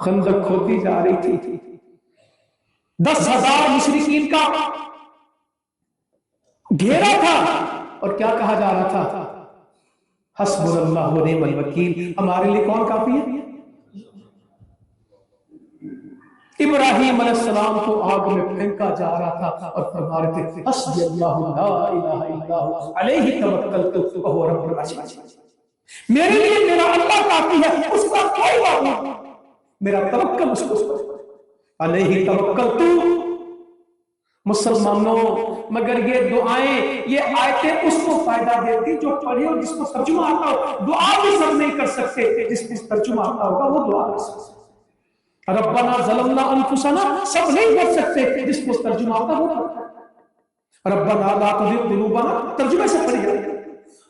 خندق کھودی جا رہی تھی، 10,000 مشرکین کا گھیرا تھا، اور کیا کہا جا رہا تھا؟ حسبنا اللہ و نعم الوکیل، ہمارے لیے کون کافی ہے؟ ابراہیم علیہ السلام کو آگ میں پھینکا جا رہا تھا، اور فرما رہے تھے حسبی اللہ لا الہ الا هو علیہ توکلت وہو رب العرش العظیم۔ میرے لیے میرا اللہ کافی ہے، اس کا کوئی بات نہیں، میرا توکل اس کو علیہ توکلت۔ مسلمانوں مگر یہ دعائیں، یہ آیتیں اس کو فائدہ دیتی جو پڑھے اور جس کو ترجمہ آتا ہو۔ دعا بھی سب نہیں کر سکتے، جس کو ترجمہ آتا ہوگا وہ دعا کر سکتے۔ ربنا ظلمنا انفسنا سب نہیں کر سکتے، جس کو ترجمہ آتا وہ ربنا لا تزغ قلوبنا ترجمے سے پڑھی جاتی ہے،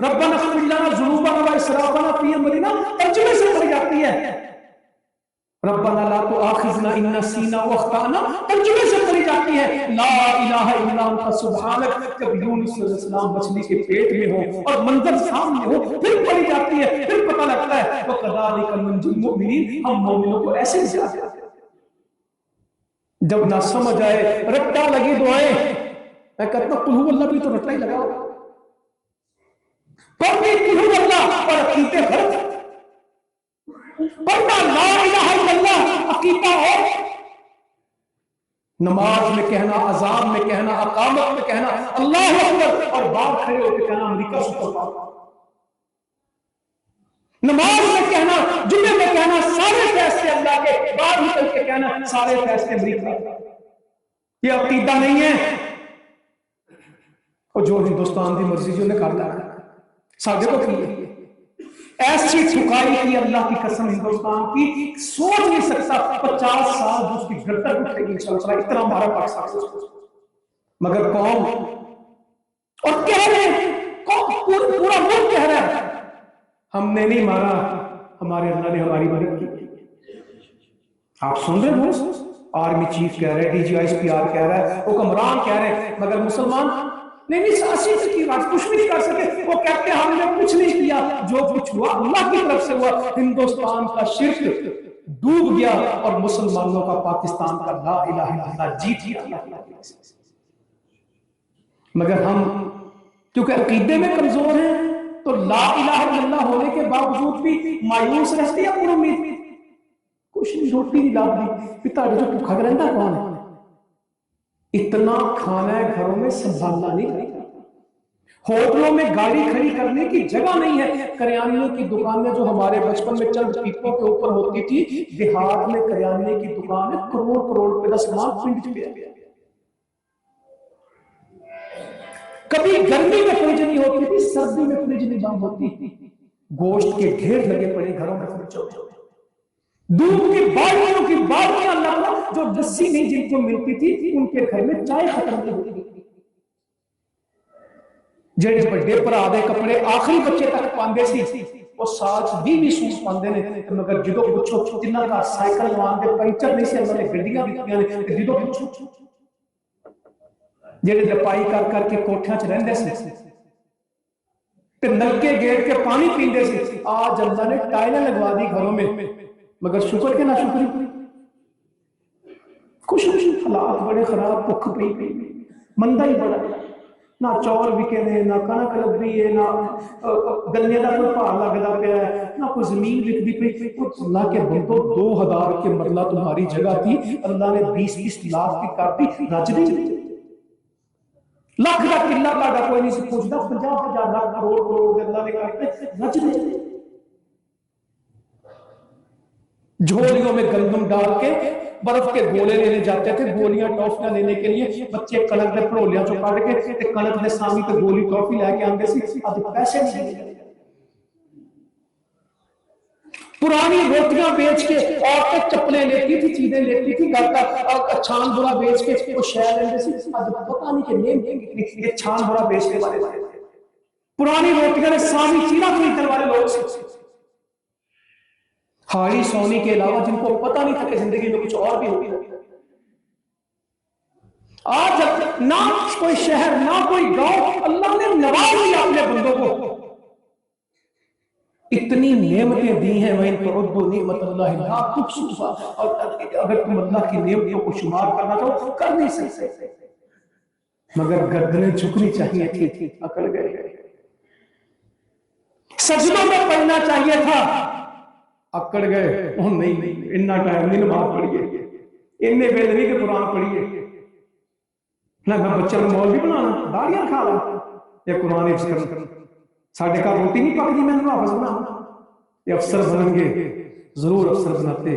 ربنا اغفر لنا ذنوبنا واسرافنا فی امرنا ترجمے سے پڑھی جاتی ہے، ربنا لا تؤاخذنا ان نسینا واخطأنا ترجمے سے پڑھی جاتی ہے، لا الہ الا انت سبحانک جب یونس علیہ السلام مچھلی کے پیٹ میں ہو اور منظر سامنے ہو پھر پڑھی جاتی ہے، پھر پتہ لگتا ہے وَكَذَلِكَ نُنْجِي الْمُؤْمِنِينَ، ہم مومنوں کو ایسے ہی جاتے ہیں۔ جب نہ سمجھ آئے رٹا لگی دعائیں، میں کہتا ہوں قل هو اللہ بھی تو رٹا ہی لگا ہوگا، پڑھنے قل هو اللہ اور عقیدے غلط، پڑھنا لا الہ الا اللہ عقیدہ اور نماز میں کہنا، اذان میں کہنا، اقامت میں کہنا اللہ اکبر، اور باہر کھڑے ہو کے کہنا امریکہ سپر پاور، نماز میں کہنا، جمعے میں کہنا سارے فیصلے اللہ کے، باہر نکل کے کہنا سارے فیصلے امریکہ کے۔ یہ عقیدہ نہیں ہے، اور جو ہندوستان کی مرضی جو نے کر لیا ساڈے کو کی ہے، ایسی ٹھکائی کی اللہ کی قسم ہندوستان کی سوچ نہیں سکتا 50 سال اس کی گردن اٹھے گی انشاءاللہ، اتنا ہمارا پاکستان، مگر قوم اور کہہ رہے ہیں پورا ملک کہہ رہا ہے ہم نے نہیں مارا، ہمارے اللہ نے ہماری مدد کی۔ آپ سن رہے ہو، آرمی چیف کہہ رہے ہیں، D G I S P R کہہ رہا ہے، حکمران کہہ رہے ہیں، مگر مسلمان نہیں سیاسی کی بات کچھ بھی نہیں کر سکے، وہ کہتے ہیں ہم نے کچھ نہیں کیا، جو کچھ ہوا اللہ کی طرف سے ہوا۔ ہندوستان کا شرک ڈوب گیا اور مسلمانوں کا پاکستان کا لا الہ الا اللہ جیت گیا، مگر ہم کیونکہ عقیدے میں کمزور ہیں تو لا الہ الا اللہ ہونے کے باوجود بھی مایوس رہتے ہیں، پر امید کچھ نہیں، روٹی نہیں لاتی، پتا جو بھوکا رہتا کون ہے؟ اتنا کھانا ہے گھروں میں سنبھالنا نہیں کرتا، ہوٹلوں میں گاڑی کھڑی کرنے کی جگہ نہیں ہے، کریانے کی دکانیں جو ہمارے بچپن میں چند پیپوں کے اوپر ہوتی تھی، دیہات میں کریانے کی دکانیں کروڑ کروڑ روپے کا سامان پنڈ پہ، کبھی گرمی میں فریج نہیں ہوتی تھی، سردی میں فریج نہیں بند ہوتی تھی، گوشت کے ڈھیر لگے پڑے گھروں میں بچوں میں، دودھ کی باڑیاں اللہ، جو لسی نہیں جن کو ملتی تھی ان کے گھر میں چائے ختم نہیں ہوتی، جڑے بڑے پرا دے کپڑے آخری بچے تک پاندے سی وہ سال 20 سوٹ پاندے نے، مگر جدو پوچھو جنہاں کا سائیکل لوان دے پنچر نہیں سی اللہ نے گڈیاں دتیاں نے، جدو پوچھو جڑے لپائی کر کر کے کوٹھیاں چ رہندے سی تے نلکے گیڑ کے پانی پیندے سی، آج اللہ نے ٹائلیں لگوا دی گھروں میں، مگر شکر کے نہ شکری کچھ حالات بڑے خراب، بھوک پئی مندہ ہی بڑا، نہ چور وکے نے، نہ کنک لگدی ہے، نہ گنے دا کوئی بھا لگدا پیا ہے، نہ کوئی زمین وکدی پئی، اللہ کے بندو 2000 کے مرلہ تمہاری جگہ تھی، اللہ نے 20 لاکھ کی کر دی، رج نہیں لاکھ دا قلہ تہاڈا کوئی نہیں سی پوچھدا، 50 لاکھ کروڑ دے اللہ نے کرتے رج نہیں، جھولیوں میں گندم ڈال کے برف کے گولے لینے جاتے تھے، گولیاں ٹافیاں لینے کے لیے بچے کنک دے پھڑولیاں چوں کڈ کے تے کنک دے سامی تے گولی ٹافی لے کے آندے سی، اب پیسے نہیں، پرانی روٹیاں بیچ کے عورتیں چپلیں لیتی تھی، چیزیں لیتی تھی، گھر کا چھان برا بیچ کے وہ شے لیندے سی، اب پتہ نہیں کہ نیم کتنی یہ چھان برا بیچنے والے پرانی روٹیاں نے سامی چیرا خریدنے والے لوگ سی، ہاڑی سونی کے علاوہ جن کو پتہ نہیں تھا کہ زندگی میں کچھ اور بھی ہوگی، آج نہ کوئی شہر نہ کوئی گاؤں، اللہ نے نواز دیا اپنے بندوں کو، اتنی نعمتیں دی ہیں، وَإِن تَعُدُّوا نِعْمَتَ اللَّهِ لَا تُحْصُوهَا، اور اگر تم اللہ کی نعمتوں کو شمار کرنا چاہو کر نہیں سکتے، مگر گردنیں جھکنی چاہیے تھی، اکڑ گئے، سجدوں میں پڑھنا چاہیے تھا، اکڑ گئے، نہیں اتنا ٹائم نہیں نماز پڑھیے، اتنے ویل نہیں کہ قرآن پڑھیے، نہ میں بچہ میں مولوی بنانا، داڑیاں کھا رہا یا قرآن حفظ کرنا، ساڑھے کا روٹی نہیں پکتی میں نے حافظ بنا، یہ افسر بنیں گے، ضرور افسر بناتے،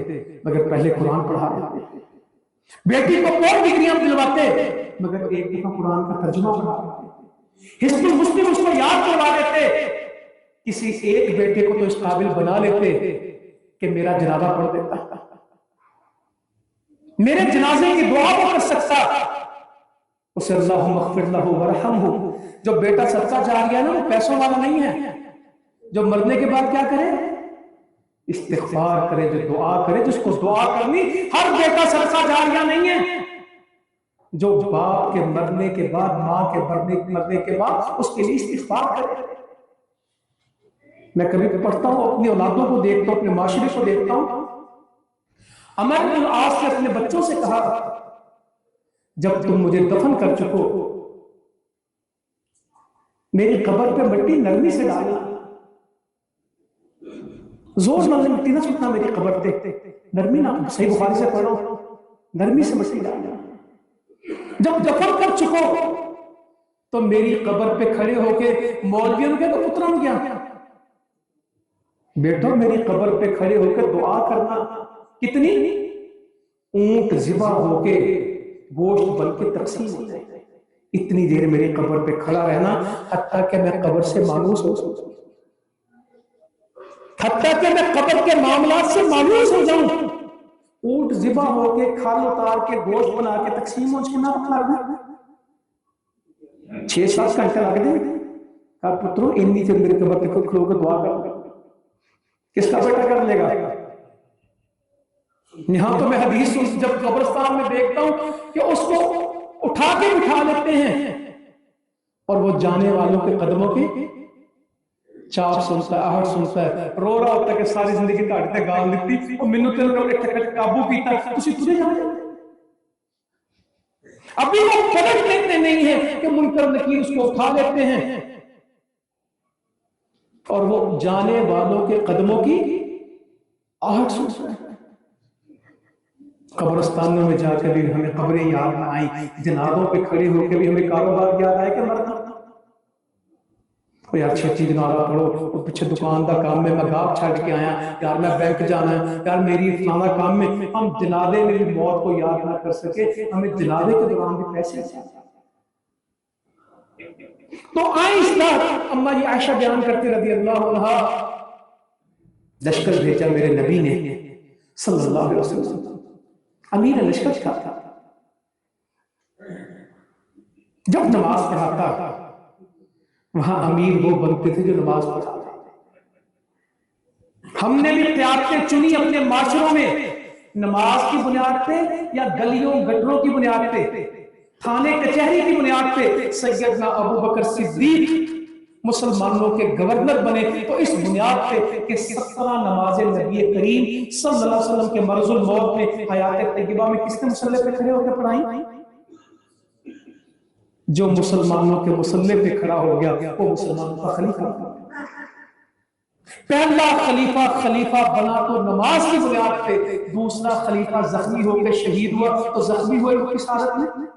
مگر پہلے قرآن پڑھا دیتے، بیٹی کو اور ڈگریاں دلواتے، مگر ایک دفعہ قرآن کا ترجمہ پڑھا دیتے، حزب مسلم اس کو یاد کروا دیتے، کسی ایک بیٹے کو تو اس قابل بنا لیتے کہ میرا جنازہ پڑھ دیتا، میرے جنازے کی دعا وہ کر سکتا، اسے اللہم اغفر لہ ورحمہ، جو بیٹا صدقہ جاریہ ہے نا وہ پیسوں والا نہیں ہے، جو مرنے کے بعد کیا کرے استغفار کرے، جو دعا کرے، جس کو دعا کرنی، ہر بیٹا صدقہ جاریہ نہیں ہے، جو باپ کے مرنے کے بعد ماں کے مرنے کے بعد اس کے لیے استغفار کرے۔ میں کبھی پڑھتا ہوں اپنی اولادوں کو دیکھتا ہوں، اپنے معاشرے کو دیکھتا ہوں، عمر بن العاص نے اپنے بچوں سے کہا جب تم مجھے دفن کر چکو میری قبر پہ مٹی نرمی سے ڈالنا، زور سے مٹی نہ چھٹنا میری قبر پہ، نرمی نہ، صحیح بخاری سے پڑھو، نرمی سے مٹی ڈالنا، جب دفن کر چکو تو میری قبر پہ کھڑے ہو کے مولویوں کے تو پتروں کیا بیٹھو میری قبر پہ کھڑے ہو کے دعا کرنا، کتنی اونٹ ذبح ہو کے گوشت بن کے تقسیم ہو جائے، اتنی دیر میری قبر پہ کھڑا رہنا حتیٰ کہ میں قبر سے مانوس ہو جاؤں، حتیٰ کہ میں قبر کے معاملات سے مانوس ہو جاؤں، اونٹ ذبح ہو کے کھال اتار کے گوشت بنا کے تقسیم ہو کے نہ لگنا 6-7 گھنٹے لگ دیں، کہا پتروں انی سے میری قبر پہ کھڑو کے دعا کر، کس کا بیٹا کر لے گا؟ یہاں تو میں حدیث جب قبرستان میں دیکھتا ہوں کہ اس کو اٹھا کے بٹھا لیتے ہیں اور وہ جانے والوں کے قدموں کی چاپ سنتا ہے، آہٹ سنتا ہے، رو رہا ہوتا ہے کہ ساری زندگی کاٹتے گال دیتی اور منو تیرے کو ایک قابو کیتا تسی تجھے جانے ابھی وہ پلٹ لیتے نہیں ہیں کہ منکر نکیر اس کو اٹھا لیتے ہیں اور وہ جانے والوں کے قدموں کی آہٹ سنتا ہے۔ قبرستانوں میں جا کے بھی ہمیں قبریں یاد نہ آئیں، جنازوں پہ کھڑے ہو کے بھی ہمیں کاروبار یاد آئے کہ مرنا یار چھتی جنازہ پڑھو، پیچھے دکان دا کام میں گاہک چھڑ کے آیا، یار میں بینک جانا ہے، یار میری فلانا کام میں، ہم جنازے میں بھی موت کو یاد نہ کر سکے، ہمیں جنازے کے دوران بھی پیسے تو آئیں اس طرح اما جی عائشہ بیان کرتی رضی اللہ عنہا لشکر بھیجا میرے نبی نے صلی اللہ علیہ وسلم، امیر لشکر تھا۔ جب نماز پڑھاتا وہاں امیر وہ بنتے تھے جو نماز پڑھاتا۔ ہم نے بھی قیادتیں چنی اپنے معاشروں میں نماز کی بنیاد پہ یا گلیوں گٹروں کی بنیاد پہ، تھانے کچہری کی بنیاد پہ۔ سیدنا ابو بکر صدیق مسلمانوں کے گورنر بنے تو اس بنیاد پہ کہ 17 نمازیں نبی کریم صلی اللہ علیہ وسلم کے مرض الموت میں حیات طیبہ میں کس نے مصلی پہ کھڑے ہو کے پڑھائی؟ جو مسلمانوں کے مصلی پہ کھڑا ہو گیا وہ مسلمانوں کا خلیفہ۔ پہلا خلیفہ بنا تو نماز کی بنیاد پہ، دوسرا خلیفہ زخمی ہو کے شہید ہوا تو زخمی ہوئے وہ کس حالت میں؟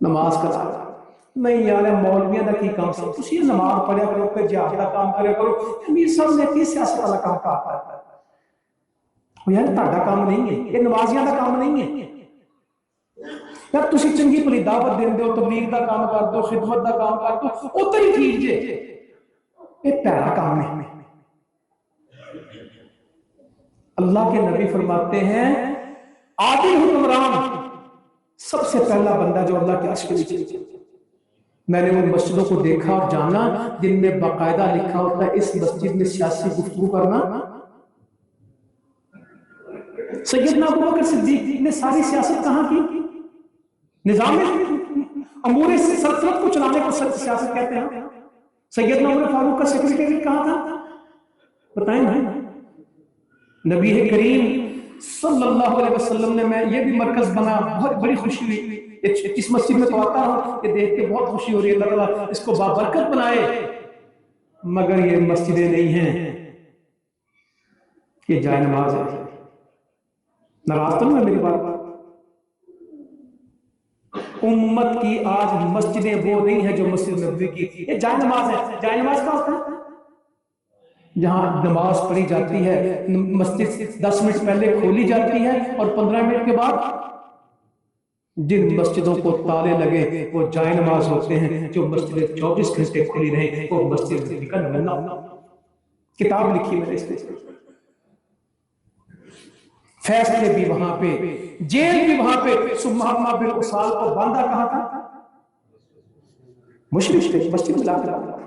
نماز کا حالت۔ نہیں یار مولویاں دا کی کام سب تسی نماز پڑھیا کرو کہ جہاد کا کام کریا کرو، امیر صاحب نے کی سیاست والا کام کہا ہے یار تہاڈا کام نہیں ہے، یہ نمازیاں دا کام نہیں ہے یار، تسی چنگی بھلی دعوت دیندے ہو، تبلیغ دا کام کر دو، خدمت دا کام کر دو، اتر ہی ٹھیک جے، یہ پیارا کام ہے۔ اللہ کے نبی فرماتے ہیں عادل حکمران سب سے پہلا بندہ جو اللہ کے عرش کے نیچے۔ میں نے ان مسجدوں کو دیکھا اور جانا جن میں باقاعدہ لکھا ہوتا ہے اس مسجد میں سیاسی گفتگو کرنا۔ سیدنا ابو بکر صدیق نے ساری سیاست کہاں کی؟ نظام امور سلطنت کو چلانے کو سیاست کہتے ہیں۔ سیدنا عمر فاروق کا سیکریٹری کہاں تھا بتائیں بھائی؟ نبی کریم صلی اللہ علیہ وسلم نے، میں یہ بھی مرکز بنا، بہت بڑی خوشی ہوئی اس مسجد میں تو آتا ہوں کہ دیکھ کے بہت خوشی ہو رہی ہے، اللہ تعالیٰ اس کو بابرکت بنائے، مگر یہ مسجدیں نہیں ہیں، یہ جائے نماز ہے۔ ناراض تو نہیں میری بات؟ امت کی آج مسجدیں وہ نہیں ہیں جو مسجد نبوی کی، یہ جائے نماز ہے۔ جائے نماز کا ہوتا ہے جہاں نماز پڑھی جاتی ہے، مسجد 10 منٹ پہلے کھولی جاتی ہے اور 15 منٹ کے بعد جن مسجدوں کو تالے لگے وہ جائے نماز ہوتے ہیں، جو مسجد 24 گھنٹے کھلی رہے وہ مسجد نبوی کا نمونہ۔ کتاب لکھی میں نے اس پہ، فیصلے بھی وہاں پہ، جیل بھی وہاں پہ۔ سمامہ بن اسال کو باندھا کہاں تھا؟ مشرق پہ، مسجد میں لا کر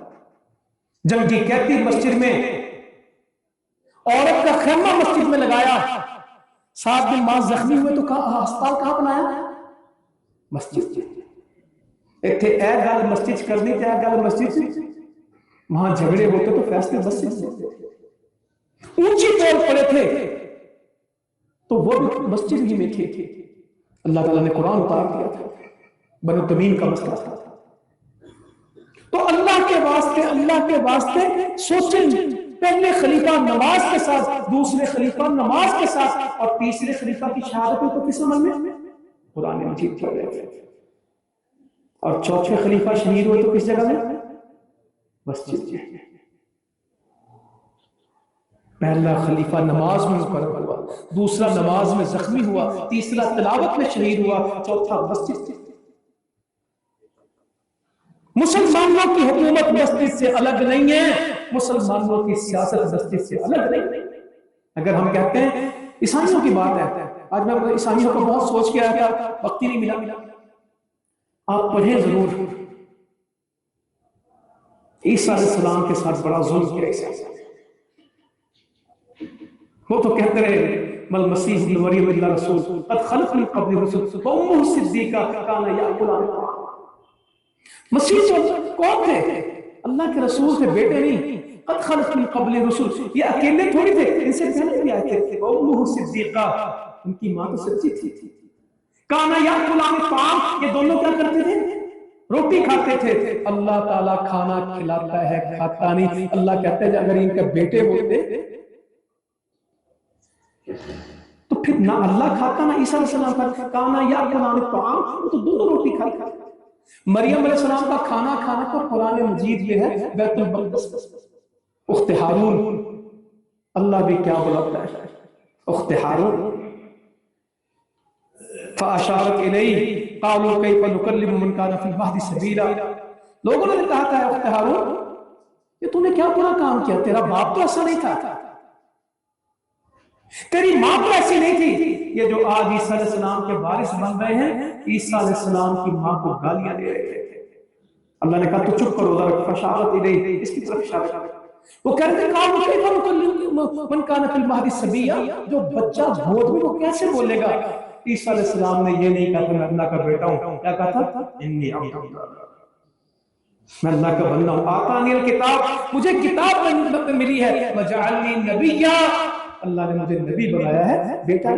جنگی قیدی مسجد میں، عورت کا خیمہ مسجد میں لگایا، 7 دن بعد زخمی ہوئے تو ہسپتال کہاں بنایا؟ مسجد۔ ایتھے اے گل مسجد کرنی تے اے گل مسجد، وہاں جھگڑے ہوتے تو فیصلے مسجد سے، اونچی طور پڑے تھے تو وہ بھی مسجد ہی میں تھے۔ اللہ تعالیٰ نے قرآن اتار دیا تھا، بنو تمیم کا مسئلہ تھا۔ تو اللہ کے واسطے سوچیں، پہلے خلیفہ نماز کے ساتھ، دوسرے خلیفہ نماز کے ساتھ، اور تیسرے خلیفہ کی شہادت تو کس عمل میں؟ قرآن مجید پڑھ رہے تھے، اور چوتھے خلیفہ شہید ہوئے تو کس جگہ میں؟ مسجد میں۔ پہلا خلیفہ نماز میں مقرر ہوا، دوسرا نماز میں زخمی ہوا، تیسرا تلاوت میں شہید ہوا، چوتھا مسجد میں۔ مسلمانوں کی حکومت مسجد سے الگ نہیں ہے، مسلمانوں کی سیاست مسجد سے الگ نہیں۔ اگر ہم کہتے ہیں عیسائیوں کی بات ہے، آج میں عیسائیوں کو بہت سوچ کے آیا تھا، وقت ہی نہیں ملا، آپ پڑھیں ضرور۔ عیسیٰ علیہ السلام کے ساتھ بڑا ظلم کیا عیسیٰ، وہ تو کہتے رہے مل مسیح ابن مریم الا رسول قد خلت من قبل رسول وامہ الصدیقہ کان یاکلان الطعام۔ مسیح کون تھے؟ اللہ کے رسول تھے، بیٹے نہیں۔ قد خلت من قبل رسول، یہ اکیلے تھوڑی تھے، ان سے پہلے بھی آئے تھے۔ وامہ الصدیقہ، ان کی ماں تو سچی تھی۔ کان یاکلان الطعام، یہ دونوں کیا کرتے تھے؟ روٹی کھاتے تھے۔ اللہ تعالیٰ کھانا کھلاتا ہے، کھاتا نہیں۔ اللہ کہتے ہیں اگر ان کے بیٹے ہوتے تو پھر نہ اللہ کھاتا نہ عیسیٰ علیہ السلام کھاتا۔ کانا یاکلان الطعام، وہ تو دونوں روٹی کھاتے۔ مریم علیہ السلام کا کھانا کھانا تو قرآن مجید میں ہے، بیت المقدس۔ اخت ہارون، اللہ بھی کیا بلاتا ہے، اخت ہارون۔ فاشارت الیہ قالوا کیف نکلم من کان فی المہد صبیلا، لوگوں نے کہا تھا اخت ہارون یہ تو نے کیا برا کام کیا؟ تیرا باپ تو ایسا نہیں تھا، تیری ماں تو ایسی نہیں تھی۔ یہ جو آج عیسیٰ علیہ السلام کے وارث بن رہے ہیں، عیسیٰ علیہ السلام کی ماں کو گالیاں دے رہے تھے۔ اللہ نے کہا تو چپ کرو ذرا، فشارت الیہ، اس کی طرف اشارہ کر۔ وہ کہتے کام کیف نکلم من کان فی المہد صبیا، جو بچہ گود میں وہ کیسے بولے گا؟ عیسیٰ علیہ السلام نے یہ نہیں کہا کہ میں اللہ کا بیٹا ہوں، کیا کہا تھا؟ انی عبد اللہ، میں اللہ کا بندہ ہوں۔ آتانی الکتاب، مجھے کتاب ملی ہے، وجعلنی نبیا، اللہ نے مجھے نبی بنایا ہے، بیٹا۔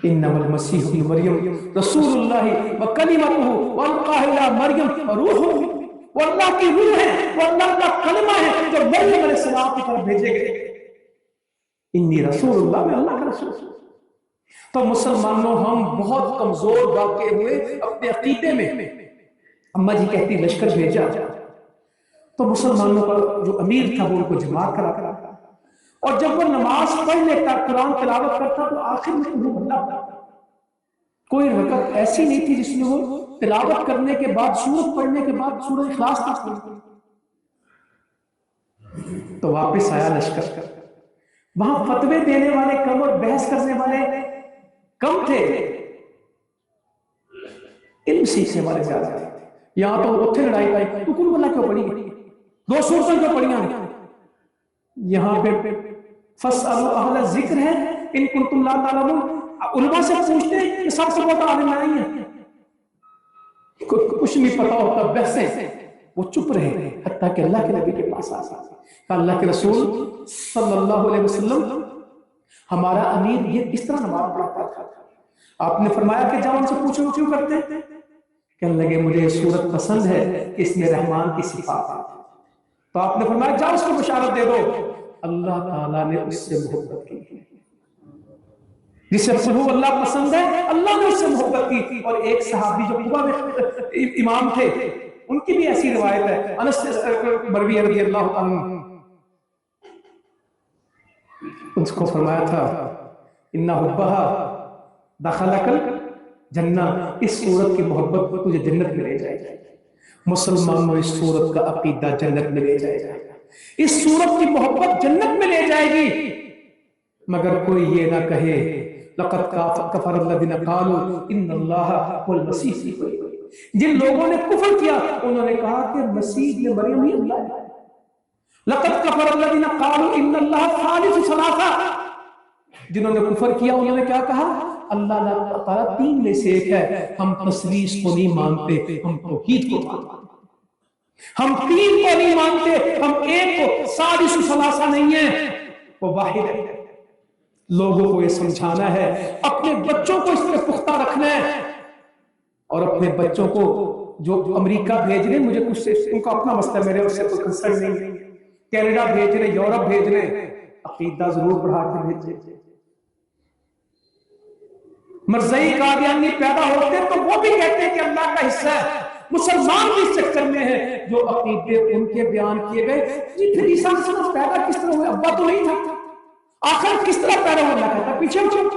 انما المسیح ابن مریم رسول اللہ وکلمتہ والقاہ الی مریم وروح، وہ اللہ کی روح ہے، وہ اللہ کا کلمہ ہے جو مریم علیہ السلام کی طرف بھیجے گئے۔ انی رسول اللہ، میں اللہ کا رسول ہوں۔ تو مسلمانوں ہم بہت کمزور واقع ہوئے اپنے عقیدے میں۔ اماں جی کہتی لشکر بھیجا تو مسلمانوں کا جو امیر تھا وہ ان کو جمع کرا، اور جب وہ نماز پڑھ لیتا، قرآن تلاوت کرتا، تو آخر میں انہیں بندہ کوئی رکعت ایسی نہیں تھی جس میں وہ تلاوت کرنے کے بعد، سورت پڑھنے کے بعد سورہ اخلاص نہ پڑھتا۔ تو واپس آیا لشکر، وہاں فتوے دینے والے کم اور بحث کرنے والے کم تھے، علم سیکھنے والے زیادہ تھے۔ یہاں تو اتنے لڑائی پائی، تو کل اللہ کیوں پڑھی گئی، دو صورتیں کیوں پڑھی ہیں؟ یہاں پہ فَاسْأَلُوا أَهْلَ الذِّكْرِ ہے، ان کنتم لا تعلمون، علماء سے پوچھتے ہیں کہ سب سے بہت عالم نہیں ہے، کچھ نہیں پتا ہوتا، بحثیں، وہ چپ رہے حتیٰ کہ اللہ کے نبی کے پاس آ کہ اللہ کے رسول صلی اللہ علیہ وسلم، ہمارا امیر یہ کس طرح نماز پڑھتا تھا؟ آپ نے فرمایا کہ جاؤ ان سے پوچھو کیوں کرتے ہیں؟ کہنے لگے مجھے یہ صورت پسند ہے کہ اس میں رحمان کی صفات ہے۔ تو آپ نے فرمایا جاؤ اس کو بشارت دے دو، اللہ تعالیٰ نے اس سے محبت کی، جسے سلو اللہ پسند ہے، اللہ نے اس سے محبت کی۔ اور ایک صحابی جو قبا میں امام تھے، ان کی بھی ایسی روایت ہے، انس بروی رضی اللہ عنہ، اس کو فرمایا تھا اِنَّ حُبَّهَا دَخَلَكَ الْجَنَّةِ، اس صورت کی محبت کو تجھے جنت میں لے جائے گا۔ مسلمانوں اس صورت کا عقیدہ جنت میں لے جائے گا، اس صورت کی محبت جنت میں لے جائے گی، مگر کوئی یہ نہ کہے لَقَدْ كَفَرَ الَّذِينَ قَالُوا إِنَّ اللَّهَ هُوَ الْمَسِيحُ ابْنُ مَرْيَمَ، جن لوگوں نے کفر کیا انہوں نے کہا کہ مسیح ابن مریم ہی اللہ ہے۔ لَقَدْ كَفَرَ الَّذِينَ قَالُوا إِنَّ اللَّهَ ثَالِثُ ثَلَاثَةٍ، جنہوں نے کفر کیا انہوں نے کیا کہا؟ اللہ تعالیٰ تین میں سے ایک ہے، ہم تثلیث کو نہیں مانتے، ہم توحید کو مانتے، ہم تین کو نہیں مانتے، ہم ایک کو، ثالث ثلاثہ نہیں ہے، وہ واحد ہے۔ لوگوں کو یہ سمجھانا ہے، اپنے بچوں کو اس میں پختہ رکھنا ہے، اور اپنے بچوں کو جو امریکہ بھیج رہے، مجھے کچھ سے ان کا اپنا مسئلہ، میرے اس سے کوئی کنسرن نہیں، کینیڈا بھیج رہے، یورپ بھیج رہے، عقیدہ ضرور پڑھا کے بھیجے۔ مرزائی قادیانی پیدا ہوتے تو وہ بھی کہتے ہیں کہ اللہ کا حصہ ہے، مسلمان بھی اس چکر میں ہے جو عقیدے ان کے بیان کیے گئے۔ جی پھر عیسیٰ علیہ السلام پیدا کس طرح ہوئے؟ ابا تو نہیں تھا، آخر کس طرح پیدا ہوا؟ اللہ کہتا پیچھے اچھو،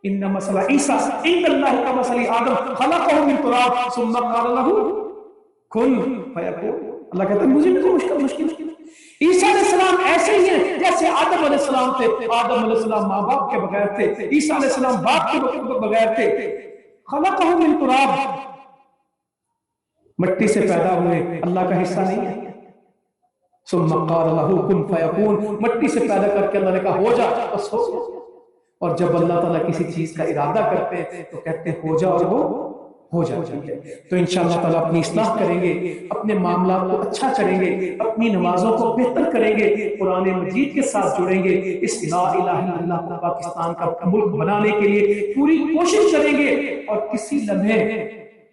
ان مثل عیسیٰ عند اللہ کا مثل آدم خلقہ من تراب ثم قال له کن فیکون۔ اللہ کہتا ہے مجھے بھی کوئی مشکل عیسیٰ علیہ السلام ایسے ہی ہیں جیسے آدم علیہ السلام تھے۔ آدم علیہ السلام ماں باپ کے بغیر تھے، عیسیٰ علیہ السلام باپ کے بغیر تھے۔ خلقہ من تراب، مٹی سے پیدا ہوئے، اللہ کا حصہ نہیں ہے۔ ثم قال له کن فیکون، مٹی سے پیدا کر کے اللہ نے کہا ہو جا، بس ہو گیا۔ اور جب اللہ تعالیٰ کسی چیز کا ارادہ کرتے ہیں تو کہتے ہیں ہو جا، اور وہ ہو جاتی ہے۔ تو انشاءاللہ تعالیٰ اپنی اصلاح کریں گے، اپنے معاملات کو اچھا کریں گے، اپنی نمازوں کو بہتر کریں گے، قرآن مجید کے ساتھ جڑیں گے، اس لا الہ الا اللہ کو پاکستان کا ملک بنانے کے لیے پوری کوشش کریں گے، اور کسی لمحے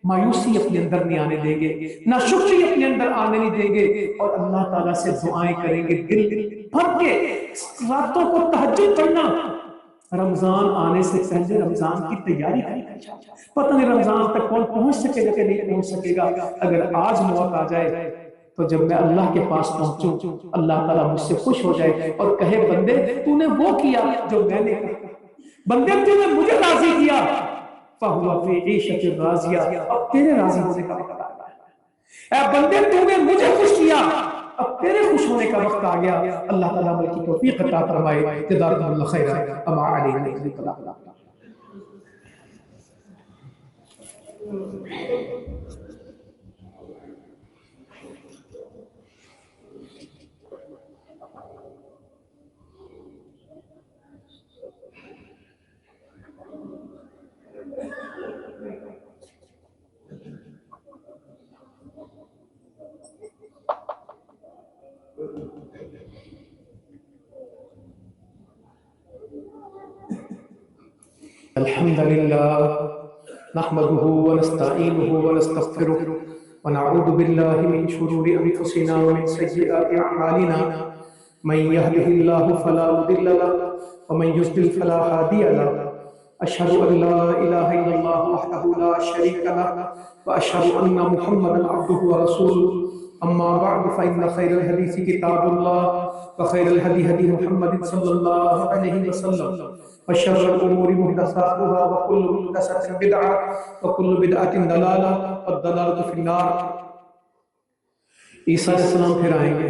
مایوسی اپنے اندر نہیں آنے دیں گے، نہ شکری اپنے اندر آنے نہیں دیں گے، اور اللہ تعالیٰ سے دعائیں کریں گے دل بھر کے۔ راتوں کو تہجد پڑھنا، رمضان آنے سے پہلے رمضان کی تیاری کریں، پتہ نہیں رمضان تک کون پہنچ سکے گا کہ نہیں پہنچ سکے گا۔ اگر آج موت آ جائے تو جب میں اللہ کے پاس پہنچوں اللہ تعالیٰ مجھ سے خوش ہو جائے اور کہے بندے تو نے وہ کیا جو میں نے کہا، بندے تو نے مجھے راضی کیا، فَهُوَ فِي عِيشَةٍ رَاضِيَةٍ، اب تیرے راضی ہونے کا وقت آ گیا ہے۔ اے بندے تو نے مجھے خوش کیا، اب تیرے خوش ہونے کا وقت آ گیا۔ اللہ تعالیٰ عمل کی توفیق عطا فرمائے۔ جزاکم اللہ خیرا، اما علیہ السلام۔ الحمد لله نحمده ونستعينه ونستغفره ونعوذ بالله من شرور أنفسنا ومن سيئات أعمالنا، من يهده الله فلا مضل له ومن يضلل فلا هادي له، أشهد أن لا إله إلا الله وحده لا شريك له وأشهد أن محمدا عبده ورسوله، أما بعد فإن خير الحديث كتاب الله وخير الهدي هدي محمد صلى الله عليه وسلم، وشر الأمور محدثاتها وكل محدثة بدعة وكل بدعة ضلالة والضلالة في النار۔ عیسیٰ علیہ السلام پھر آئیں گے۔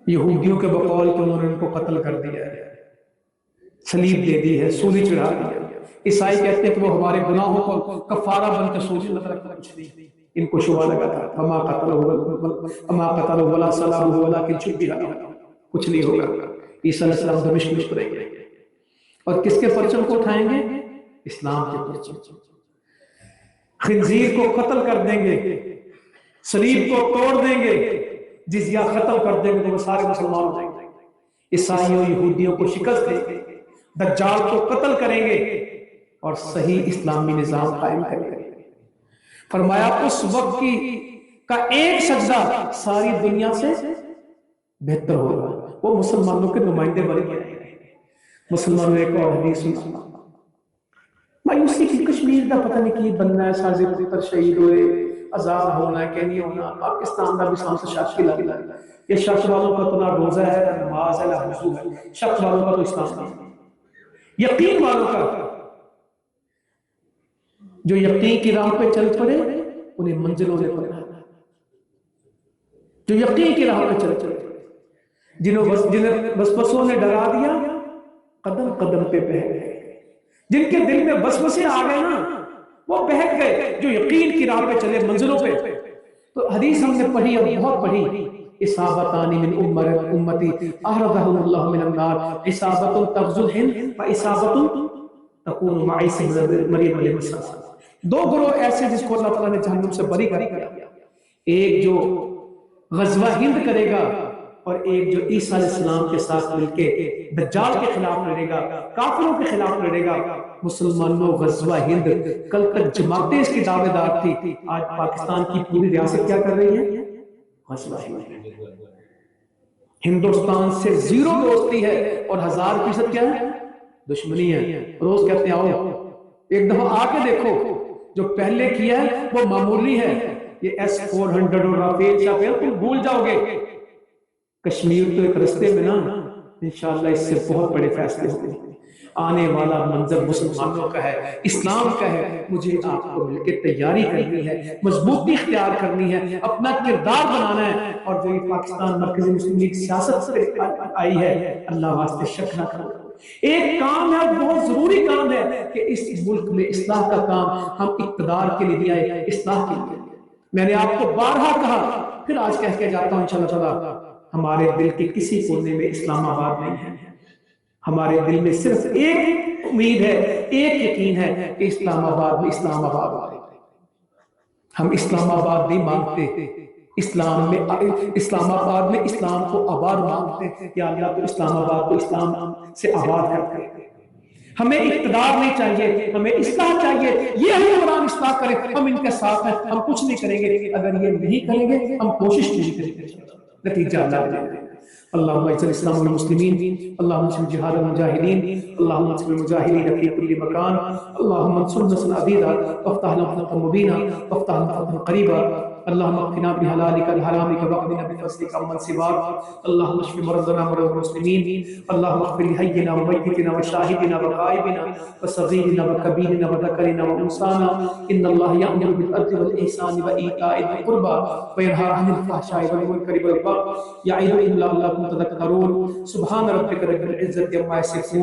یہودیوں کے بقول کہ انہوں نے ان کو قتل کر دیا ہے، صلیب دے دی ہے، سولی چڑھا دی ہے۔ عیسائی کہتے ہیں کہ وہ ہمارے گناہوں کو کفارہ بن کے سولی نہ رکھتا، کچھ نہیں۔ ان کو شبہ لگا تھا وما قتلہ ولا صلبہ ولکن شبہ لہ، کچھ نہیں ہوگا۔ عیسیٰ علیہ السلام دمشق میں اتریں گے اور کس کے پرچم کو اٹھائیں گے؟ اسلام کے پرچم۔ خنزیر کو قتل کر دیں گے، صلیب کو توڑ دیں گے، جزیہ ختم کر دیں گے تو وہ سارے مسلمان ہو جائیں گے۔ عیسائیوں یہودیوں کو شکست دیں گے، دجال کو قتل کریں گے اور صحیح اسلامی نظام قائم کریں گے۔ فرمایا اس وقت کا ایک سجدہ ساری دنیا سے بہتر ہوگا۔ وہ مسلمانوں کے نمائندے بن گئے۔ مسلمانوں نے ایک اور حدیث سنا، مایوسی کی کشمیر کا پتہ نہیں کی بننا ہے، سازی پر شہید ہوئے، عذاب ہونا ہے کہ نہیں ہونا، پاکستان کا بھی سام سے شک کی لگی۔ یہ شک والوں کا تو نہ روزہ ہے نہ نماز ہے نہ وضو ہے، شک والوں کا تو اسلام نہیں۔ یقین والوں کا جو یقین کی راہ پہ چل پڑے انہیں منزلوں نے پڑھا، جو یقین کی راہ پہ چل پڑے، جنہیں وسوسوں نے ڈرا دیا قدم قدم پہ بہک گئے، جن کے دل میں وسوسے آ گئے نا وہ بہک گئے، جو یقین کی راہ پہ چلے منزلوں پہ۔ تو حدیث ہم نے پڑھی اور بہت پڑھی، اصابتان من امتی احرزهم اللہ من النار، اصابت تغزو الہند و اصابت تکون معیس مریم علیہ السلام۔ دو گروہ ایسے جس کو اللہ تعالیٰ نے جہنم سے بری کر دیا، ایک جو غزوہ ہند کرے گا اور ایک جو عیسیٰ علیہ السلام کے ساتھ مل کے دجال کے خلاف لڑے گا، کافروں کے خلاف لڑے گا۔ مسلمانوں غزوہ ہند کل تک جماعتیں اس کی دعوے دار تھی، آج پاکستان کی پوری ریاست کیا کر رہی ہے؟ غزوہ ہند۔ ہندوستان سے زیرو دوستی ہے اور 1000% کیا ہے؟ دشمنی ہے۔ روز کہتے ہیں آؤ ایک دفعہ آ کے دیکھو، جو پہلے کیا ہے وہ معمولی ہے، یہ S-400 اور رافیل شافیل تم بھول جاؤ گے۔ کشمیر تو ایک رستے میں نا، انشاءاللہ اس سے بہت بڑے فیصلے ہوں گے۔ آنے والا منظر مسلمانوں کا ہے، اسلام کا ہے۔ مجھے آپ کو مل کے تیاری کرنی ہے، مضبوطی اختیار کرنی ہے، اپنا کردار بنانا ہے۔ اور جو یہ پاکستان مرکزی مسلم لیگ سیاست سے آئی ہے، اللہ واسطے شک نہ کرو۔ ایک کام ہے، بہت ضروری کام ہے کہ اس ملک میں اصلاح کا کام ہم اقتدار کے لیے آئے، اصلاح کے لیے۔ میں نے آپ کو بارہا کہا، پھر آج کہہ کے جاتا ہوں انشاءاللہ تعالی، ہمارے دل کے کسی کونے میں اسلام آباد نہیں ہے۔ ہمارے دل میں صرف ایک امید ہے، ایک یقین ہے کہ اسلام آباد میں اسلام آباد آئے۔ ہم اسلام آباد نہیں مانگتے، اسلام آباد میں اسلام کو آباد مانگتے ہیں۔ یا اللہ تو اسلام آباد کو اسلام سے آباد کرتے ہیں۔ ہمیں اقتدار نہیں چاہیے، ہمیں اصلاح چاہیے۔ یہ حکمران اصلاح کرے، ہم ان کے ساتھ ہیں، ہم کچھ نہیں کریں گے۔ اگر یہ نہیں کریں گے ہم کوشش نہیں کریں گے، نتیجہ اللہ دے گا۔ اللهم اعز الاسلام والمسلمين، اللهم انصر جهاد المجاهدين، اللهم انصر المجاهدين في كل مكان، اللهم انصر نصرا عزيزا وافتح لنا فتحا مبينا وافتح لنا فتحا قريبا اللهم اقنا بحلالك الحرامك واقنا بفضلك عمن سواك اللهم اشف مرضنا مرضى المسلمين اللهم اغفر لحينا وميتنا وشاهدنا وغائبنا وصغيرنا وكبيرنا وذكرنا وانثانا ان الله يأمر بالعدل والاحسان وايتاء ذي القربى وينهى عن الفحشاء والمنكر والبغي يعظكم لعلكم تذكرون سبحان ربك رب العزة عما يصفون